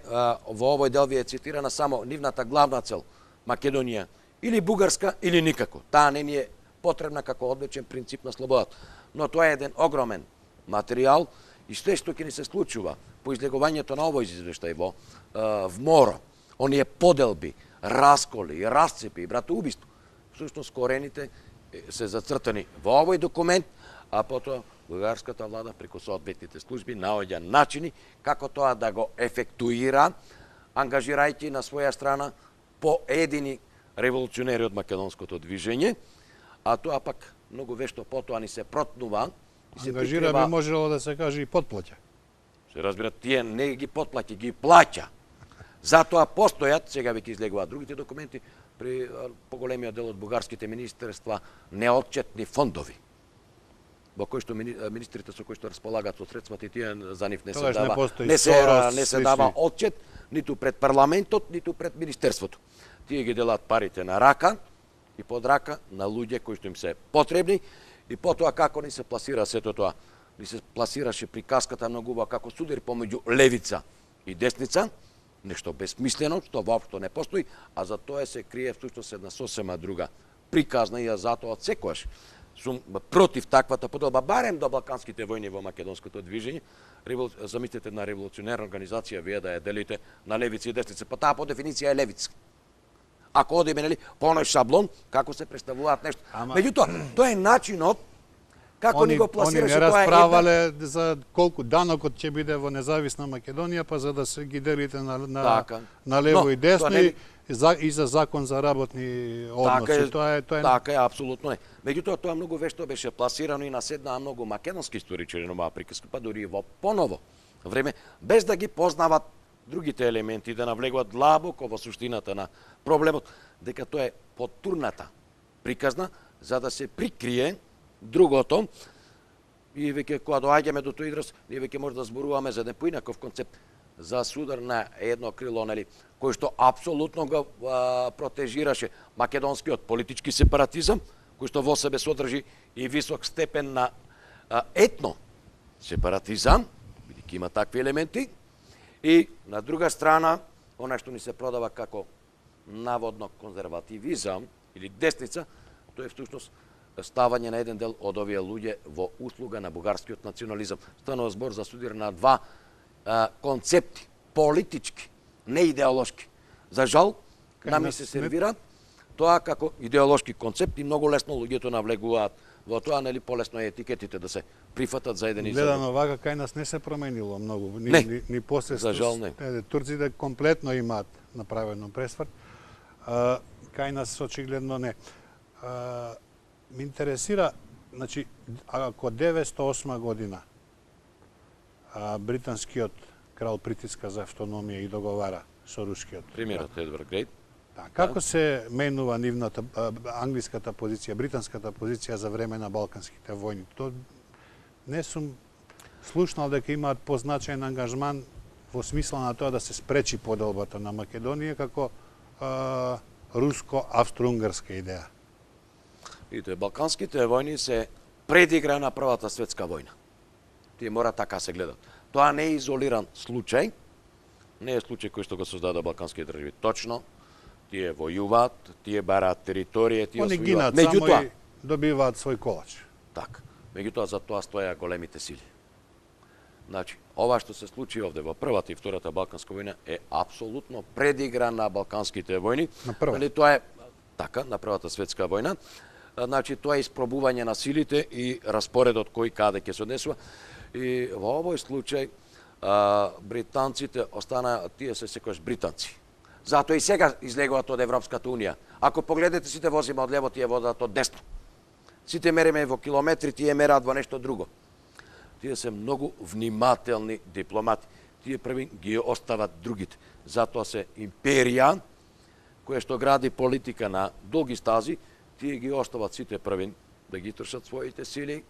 во овој дел ви е цитирана само нивната главна цел, Македонија или бугарска или никако. Таа не ни е потребна како одвечен принцип на слободата. Но тоа е еден огромен материјал и што ќе ни се случува по излегувањето на овој извештај во ВМОРО, оние поделби, расколи, расцепи и братоубиство, всушност корените се зацртани во овој документ, а потоа бугарската влада преку соодветните служби наоѓа начини како тоа да го ефектуира, ангажирајќи на своја страна поедини револуционери од македонското движење, а тоа пак многу вешто потоа ни се протнува. Ангажира би можело да се каже и подплаќа. Се разбира, тие не ги подплаќа, ги плаќа. Затоа постојат, сега ви ќе излегуваат другите документи, при поголемиот дел од бугарските министерства неотчетни фондови, во кои што министрите со кои што располагаат со средствата и тие за нив не се дава отчет ниту пред парламентот, ниту пред министерството. Тие ги делат парите на рака и под рака на луѓе кои што им се потребни и потоа како ни се пласира сето тоа. Ни се пласираше приказката многува како судар помеѓу левица и десница, нешто безсмислено, што воопшто не постои, а за тоа се крие всушност една сосема друга приказна и ја затоа секогаш сум против таквата поделба, барем до балканските војни во македонското движење. Замислете една револуционерна организација, вие да ја делите на левици и десница, па таа по дефиниција е левицка. Ако одиме нели по оној шаблон како се представуваат нешто. Меѓутоа, тоа е начинот како ни го пласираше тоа. Они не расправале една... за колку данокот ќе биде во независна Македонија, па за да се ги делите на лево и десно и за закон за работни односи. Така е, апсолутно не. Меѓутоа, тоа многу вешто беше пласирано и наседнаа многу македонски историчари на оваа приказка, па дури и во поново време, без да ги познават другите елементи, да навлегуват длабоко во суштината на проблемот, дека тоа е потурната приказна, за да се прикрие другото. И веќе кога доаѓаме до тој израз, ние веќе може да зборуваме за еден поинаков концепт за судар на едно крило, нели, кој што апсолутно го протежираше македонскиот политички сепаратизам, кој што во себе содржи и висок степен на етно сепаратизам, бидејќи има такви елементи, и на друга страна, она што ни се продава како наводно конзервативизам или десница, тоа е всушност ставање на еден дел од овие луѓе во услуга на бугарскиот национализам. Станува збор за судир на два концепти, политички, не идеолошки. За жал, нам ни се сервира тоа како идеолошки концепт и многу лесно луѓето навлегуваат во тоа, нели полесно е етикетите да се прифатат за еден и за друг. Гледано вака, кај нас не се променило многу. Ни после за жал не. Турците комплетно имаат направено пресврт. Кај нас очигледно не. Ме интересира, значи, ако 908 година британскиот крал притиска за автономија и договара со рускиот. Премиерот Едвард Грейт. Како се менува нивната англиската позиција, британската позиција за време на балканските војни? То не сум слушнал дека имаат позначаен ангажман во смисла на тоа да се спречи поделбата на Македонија како руско-австро-унгарска идеја. Видите, балканските војни се предигра на Првата светска војна. Тие мора така се гледат. Тоа не е изолиран случај, не е случај кој што го создаде балканските држави. Точно, тие војуваат, тие бараат територија, тие освојуваат. Они гинат само и добиваат свој колач. Така. Меѓутоа за тоа стоја големите сили. Значи, ова што се случи овде во првата и втората Балканска војна е апсолутно предигра на Балканските војни. На прва. Нали, тоа е така, на Првата светска војна. Значи, тоа е испробување на силите и распоредот кој каде ќе се однесува. И во овој случај британците останаа, тие се секојаш британци. Затоа и сега излегуваат од Европската унија. Ако погледнете, сите возиме од лево, тие водат од десно. Сите мериме во километри, тие мераат во нешто друго. Тие се многу внимателни дипломати. Тие први ги остават другите. Затоа се империја, која што гради политика на долги стази, тие ги остават сите први да ги трошат своите сили,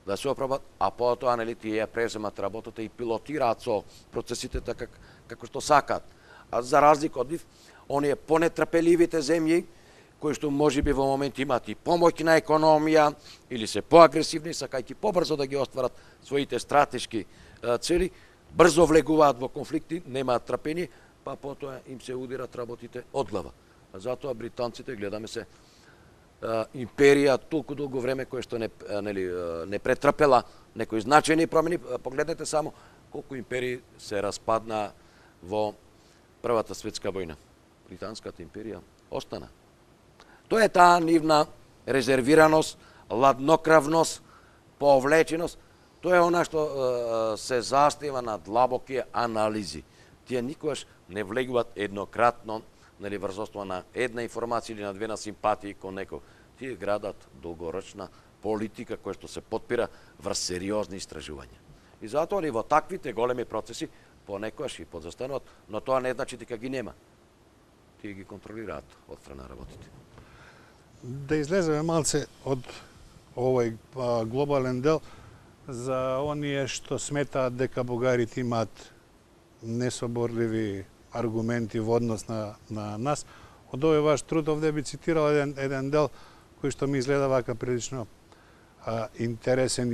да се оправат, а потоа нели тие ја преземат работата и пилотираат со процесите така како што сакаат. А за разлика од нив, оние понетрпеливите земји кои што можеби во момент имаат и помоќна економија или се поагресивни, сакајќи побрзо да ги остварат своите стратешки цели, брзо влегуваат во конфликти, немаат трпение, па потоа им се удират работите од глава. Затоа британците, гледаме се, империја толку долго време која што не претрпела некои значајни промени. Погледнете само колку империи се распадна во Првата светска војна. Британската империја остана. Тоа е таа нивна резервираност, ладнокравност, повлеченост. Тоа е она што се застива на длабоки анализи. Тие никогаш не влегуваат еднократно врз основа на една информација или на две на симпатии кон некој. Тие градат долгорочна политика која што се потпира врз сериозни истражувања. И затоа во таквите големи процеси понекогаш и подзастануваат, но тоа не значи дека ги нема. Тие ги контролираат од страна работите. Да излеземе малце од овој глобален дел за оние што сметаат дека бугарите имаат несоборливи аргументи во однос на нас. Од овој ваш труд овде би цитирал еден дел кој што ми изгледа вака прилично интересен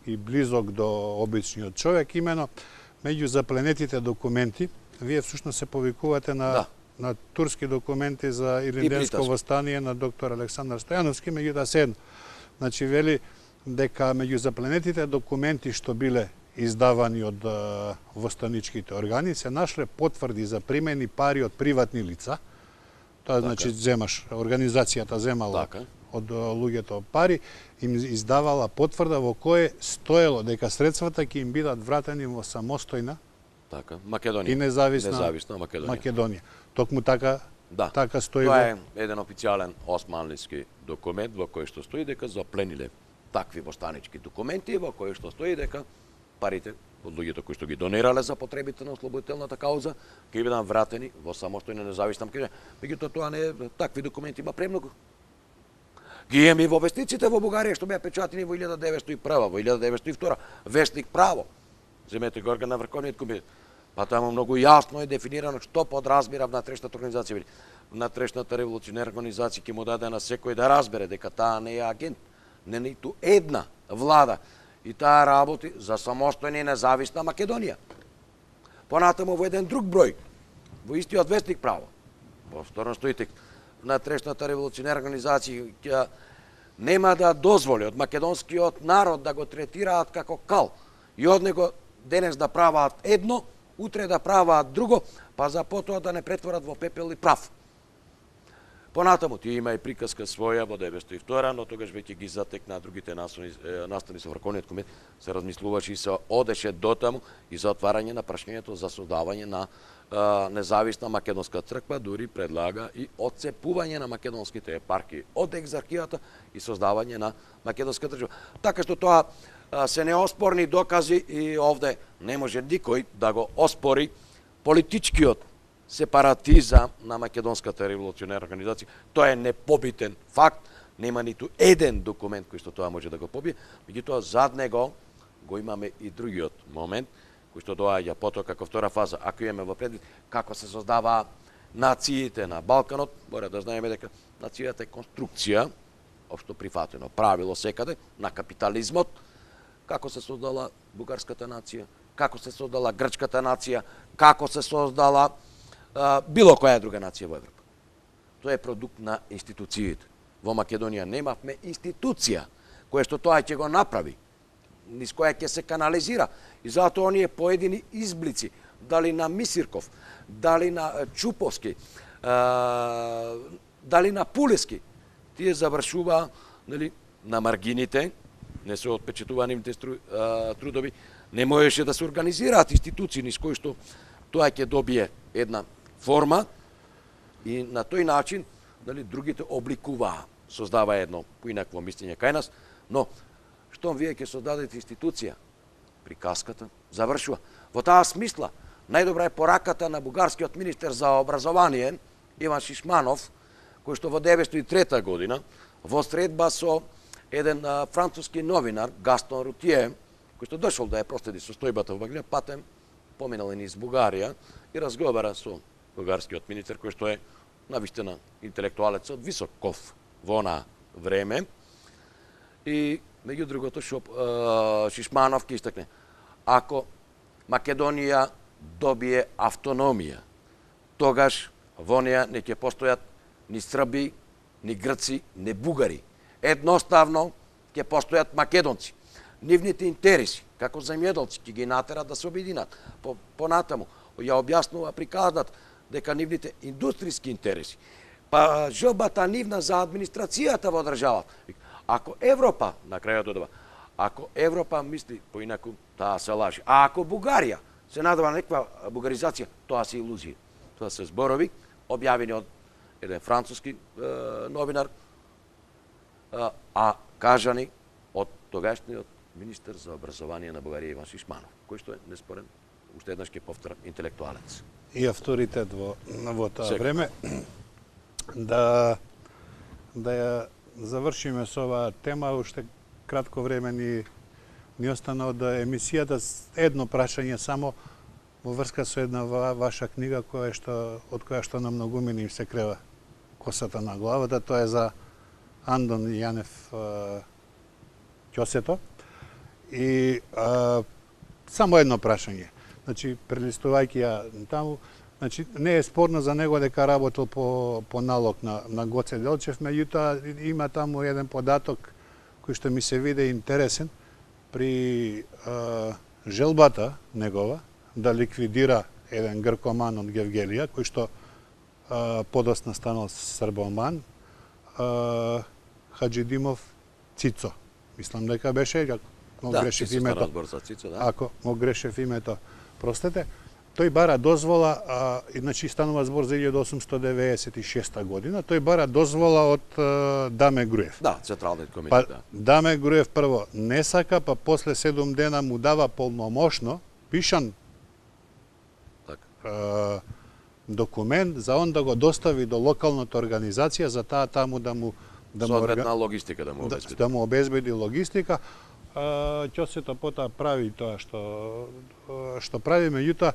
и близок до обичниот човек, имено меѓу запленетите документи. Вие всушност се повикувате на турски документи за Илинденско востание на доктор Александар Стојановски, меѓутоа седно. Значи вели дека меѓу запленетите документи што биле издавани од востаничките органи се нашле потврди за примени пари од приватни лица. Тоа значи земаш, организацијата земала од луѓето пари, им издавала потврда во кое стоело дека средствата ќе им бидат вратени во самостојна Македонија и независна Македонија. Токму така стои. Тоа е еден официјален османлиски документ во кој што стои дека заплениле такви востанички документи, во кој што стои дека парите од луѓето кои што ги донирале за потребите на ослободителната кауза ќе бидат вратени во самостојна независна Македонија. Меѓутоа тоа не е, такви документи има премногу. Ги имаме и во вестниците во Бугарија што беа печатени во 1901, во 1902, Вестник Право. Земете горга на Врховниот комитет. Па таму многу јасно е дефинирано што подразбира внатрешната организација. Внатрешната револуционерна организација ќе му даде на секој да разбере дека таа не е агент, не ниту една влада, и таа работи за самостојна и независна Македонија. Понатаму во еден друг број, во истиот Вестник Право, во второ стои текст, внатрешната револуционерна организација ќе нема да дозволи од македонскиот народ да го третираат како кал и од него денес да праваат едно, утре да праваат друго, па за потоа да не претворат во пепел и прав. Понатаму тие има и приказка своја во 1902, но тогаш веќе ги затекна другите настани со Врховниот комитет, се размислуваше и се одеше дотаму и за отварање на прашањето за создавање на независна македонска црква, дури предлага и отцепување на македонските епархии од екзархијата и создавање на македонска држава. Така што тоа се неоспорни докази и овде не може никој да го оспори политичкиот сепаратизам на македонската револуционерна организација. Тоа е непобитен факт, нема ниту еден документ кој што тоа може да го побие, меѓутоа зад него го имаме и другиот момент кој што доаѓа потоа како втора фаза. Ако имаме во предвид како се создава нациите на Балканот, мора да знаеме дека нацијата е конструкција, општо прифатено правило секаде, на капитализмот, како се создала бугарската нација, како се создала грчката нација, како се создала било која друга нација во Европа. Тоа е продукт на институциите. Во Македонија немавме институција која што тоа ќе го направи. низ која ќе се канализира. И затоа оние поедини изблици, дали на Мисирков, дали на Чуповски, дали на Пулески, тие завршуваа на маргините, не се отпечатува нивните трудови, не можеше да се организираат институции низ кои што тоа ќе добие една форма и на тој начин другите обликуваа, создава едно поинакво мислење кај нас, но штом вие ќе создадете институција, приказката завршува. Во таа смисла, најдобра е пораката на бугарскиот министер за образование, Иван Шишманов, кој што во 1903 година, во средба со еден француски новинар, Гастон Рутие, кој што дошол да ја проследи состојбата во Македонија, патем поминал низ Бугарија и разговара со бугарскиот министер, кој што е навистина интелектуалец од високов во она време. И меѓу другото Шишманов ќе истакне, ако Македонија добие автономија, тогаш во неја не ќе постојат ни Срби, ни Грци, ни Бугари. Едноставно ќе постојат македонци. Нивните интереси, како земјоделци, ќе ги натерат да се обединат. Понатаму, ја објаснува приказната дека нивните индустријски интереси, па желбата нивна за администрацијата во држава. Ако Европа, на крајот додава, ако Европа мисли поинаку, таа се лажи. А ако Бугарија се надава на неква бугаризација, тоа се илузија. Тоа се зборови, објавени од еден француски новинар, а кажани од тогашниот министер за образование на Бугарија Иван Шишманов, кој што е неспорен, уште еднаш ќе повторам, интелектуалец. И авторитет во тоа време. Да ја завршиме со оваа тема, уште кратко време ни остана од емисијата. Едно прашање само во врска со една ваша книга од која што на многумини им се крева косата на главата, тоа е за Андон Јанев Ќосето. И само едно прашање. Значи, прелистувајќи ја таму, значи, не е спорно за него дека работел по налог на Гоце Делчев, меѓутоа има таму еден податок кој што ми се виде интересен при желбата негова да ликвидира еден гркоман од Гевгелија, кој што подосна станал србоман, Хаджидимов Цицо. Мислам дека беше, ако му грешив името. Ако му грешив името, простете. Тој бара дозвола, значи станува збор за 1896 година, тој бара дозвола од Даме Груев. Да, Централниот комитет, да. Даме Груев прво не сака, па после 7 дена му дава полномошно, пишан документ за он да го достави до локалната организација, за таа таму да му соодветна логистика да му обезбеди. Да му обезбеди логистика. Ќосето потоа прави тоа што прави, меѓутоа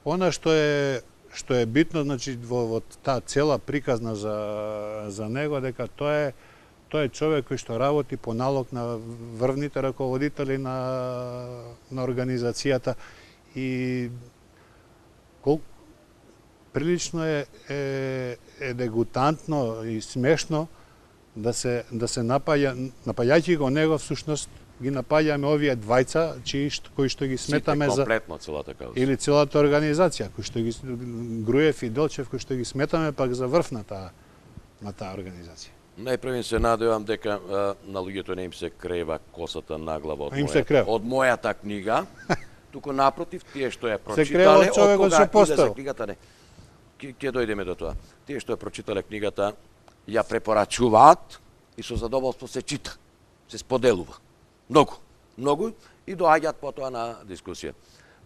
она што е битно, значи во таа цела приказна за него, дека тоа е човек кој што работи по налог на врвните раководители на организацијата и прилично е дегутантно и смешно да се напаѓајќи го него, всушност ги напаѓаме овие двајца кои што ги сметаме за комплетно целата кауза или целата организација, кои што ги Груев и Делчев, кои што ги сметаме пак за врв на таа организација. Најпрво се надевам дека на луѓето не им се крева косата наглава од мојата книга, туку напротив, тие што ја прочитале, се крева од човекот што постал. Книгата не. Ќе дојдеме до тоа. Тие што ја прочитале книгата, ја препорачуваат и со задоволство се чита, се споделува. Многу и доаѓаат потоа на дискусија.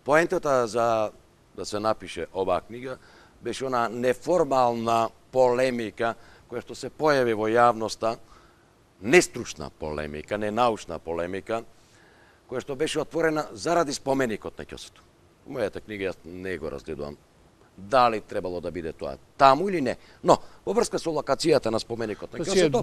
Поентата за да се напише оваа книга беше она неформална полемика која што се појави во јавноста, нестручна полемика, ненаучна полемика, која што беше отворена заради споменикот на Ќосето. Мојата книга јас не го разгледувам дали требало да биде тоа таму или не. Но, во врска со локацијата на споменикот на Ќосето,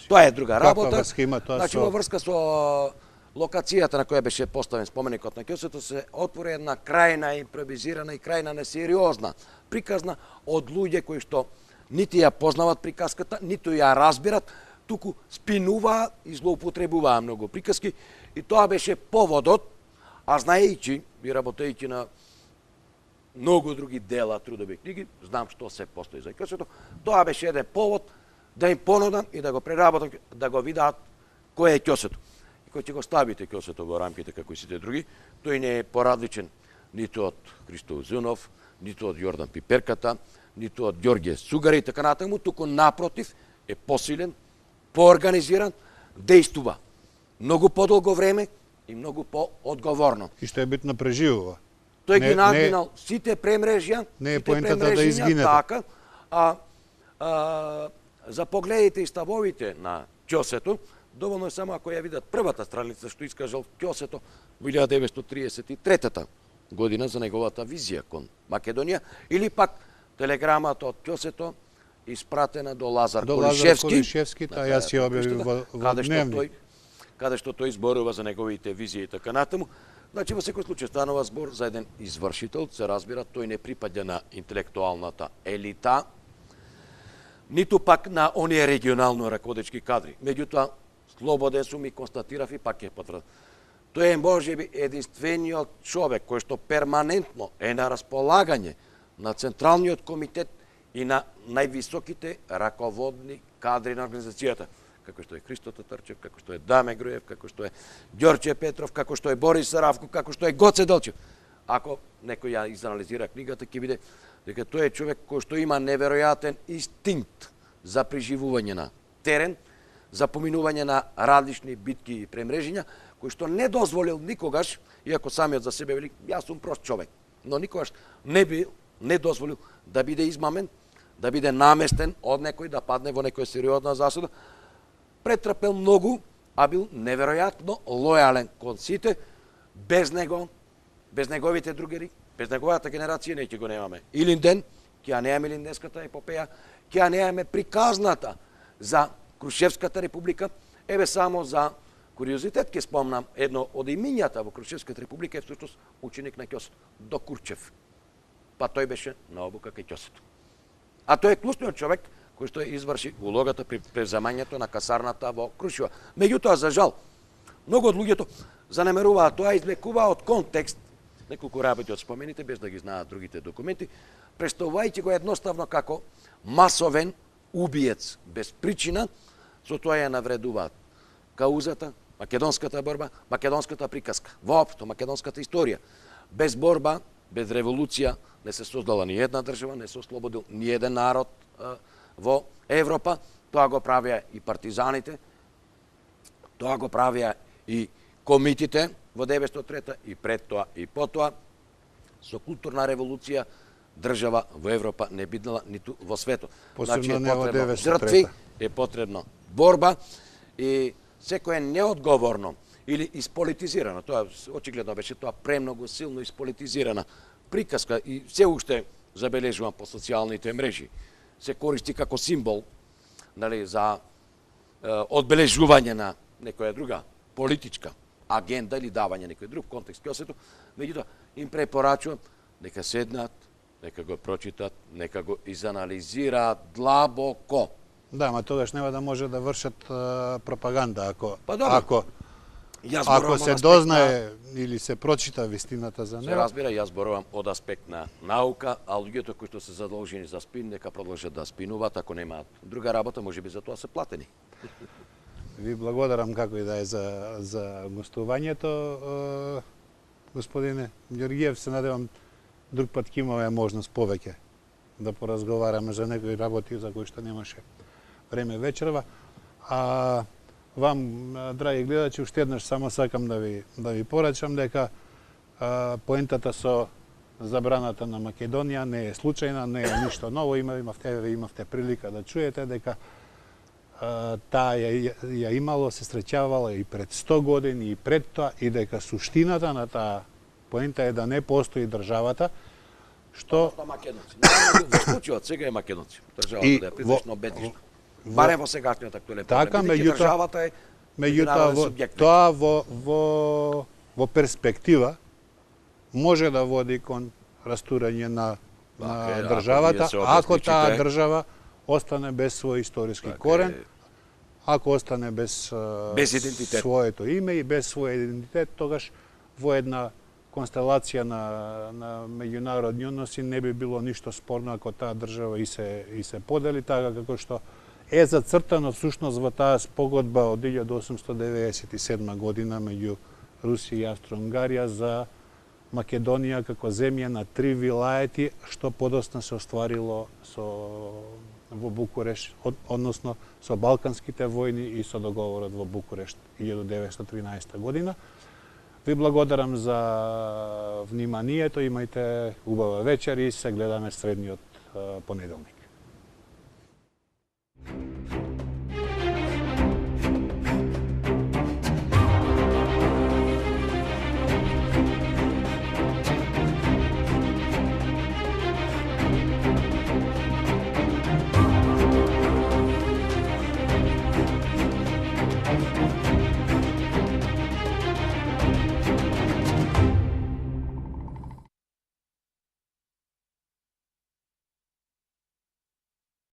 тоа е друга работа. Значи, во врска со локацијата на која беше поставен споменикот на Ќосето, се отвори една крајна импровизирана и крајна несериозна приказна од луѓе кои што нити ја познават приказката, ниту ја разбират, туку спинуваа и злоупотребуваа многу приказки и тоа беше поводот, а знаејќи и работејќи на многу други дела трудови книги, знам што се постои за ќосето, тоа беше еден повод да им понудам и да го преработам, да го видаат кој е ќосето. И кој ќе го ставите ќосето во рамките како и сите други, тој не е поразличен ниту од Христо Узунов, ниту од Јордан Пиперката, ниту од Ѓорѓе Сугари и така натаму, туку напротив е посилен, поорганизиран, дејствува многу подолго време и многу поодговорно. И што е битно преживува. Тој ги надминал сите премрежја, не е поентата да изгинете. Така, за погледите и ставовите на ќосето, доволно е само ако ја видат првата страница што искажал ќосето во 1933 година за неговата визија кон Македонија, или пак телеграмата од ќосето испратена до Лазар Колишевски, та јас ја објавив во Дневник. Каде што тој зборува за неговите визии и така натаму. Значи, во секој случај станува збор за еден извршител, се разбира, тој не припаѓа на интелектуалната елита, ниту пак на оние регионално раководечки кадри. Меѓутоа, слободен сум и констатирав и пак е потврден. Тој е можеби единствениот човек кој што перманентно е на располагање на Централниот комитет и на највисоките раководни кадри на организацијата, како што е Христо Татарчев, како што е Даме Груев, како што е Ѓорче Петров, како што е Борис Саравко, како што е Гоце Делчев. Ако некој ја изанализира книгата, ќе биде дека тој е човек кој што има неверојатен инстинкт за преживување на терен, за поминување на различни битки и премрежиња, кој што не дозволил никогаш, иако самиот за себе вели, јас сум прост човек, но никогаш не дозволил да биде измамен, да биде наместен од некој, да падне во некоја сериозна засуда. Претрпел многу, а бил неверојатно лојален кон сите. Без него, без неговите другери, без неговата генерација не ќе го немаме Илинден, ќе ја немаме Илинденската епопеја, ќе ја немаме приказната за Крушевската република. Еве само за куриозитет ќе спомнам едно од имињата во Крушевската република е всушност ученик на ќосето, До Курчев. Па тој беше на обука кај ќосето. А тој е клучниот човек кој што изврши улогата при преземањето на касарната во Крушево. Меѓутоа, за жал, многу од луѓето занемеруваат тоа, извлекуваат од контекст неколку работи од спомените, без да ги знаат другите документи, представувајќи го едноставно како масовен убиец без причина, со тоа ја навредуваат каузата, македонската борба, македонската приказка, воопшто македонската историја. Без борба, без револуција не се создала ни една држава, не се ослободил ни еден народ во Европа. Тоа го правија и партизаните, тоа го правија и комитите во 903 и пред тоа и потоа. Со културна револуција држава во Европа не биднала ниту во светот. Значи е потребно жртви, е потребно борба и секој е неодговорно или ispolitizirano, тоа очигледно беше тоа премногу силно ispolitizirana приказка и се уште забележувам по социјалните мрежи. Се користи како символ, нали, за одбележување на некоја друга политичка агенда или давање некој друг контекст ќосето. Меѓутоа им препорачувам нека седнат, нека го прочитат, нека го изанализираат длабоко. Да, ма тогаш нема да може да вршат пропаганда Ако се дознае или се прочита вистината за неа. неа. Се разбира, јас зборувам од аспект на наука, а луѓето кои што се задолжени за спин, нека продолжат да спинуваат, ако немаат друга работа, можеби за тоа се платени. Ви благодарам како и да е за гостувањето, господине Ѓорѓиев. Се надевам друг пат ќе имаме можност повеќе да поразговараме за некои работи за кои што немаше време вечерва. А вам, драги гледачи, уште еднаш само сакам да ви порачам дека поентата со забраната на Македонија не е случајна, не е ништо ново. Имавте прилика да чуете дека таа ја имало, се среќавала и пред 100 години и пред тоа, и дека суштината на таа поента е да не постои државата, што македонци. Во случајот сега е македонци. Државата да е прилично безлична. Барем во сегашниот актуелен проблем. Така, меѓутоа тоа во перспектива може да води кон растурање на државата, ако таа држава остане без свој историски корен, Ако остане без идентитет. своето име и без свој идентитет, тогаш во една констелација на меѓународни односи не би било ништо спорно ако таа држава и се подели така како што е зацртано всушност во таа спогодба од 1897 година меѓу Русија и Австро-Унгарија за Македонија како земја на 3 вилаети, што подосна се остварило во Букурешт, односно со Балканските војни и со договорот во Букурешт 1913 година. Ви благодарам за вниманието, имајте убава вечер и се гледаме средниот понеделник.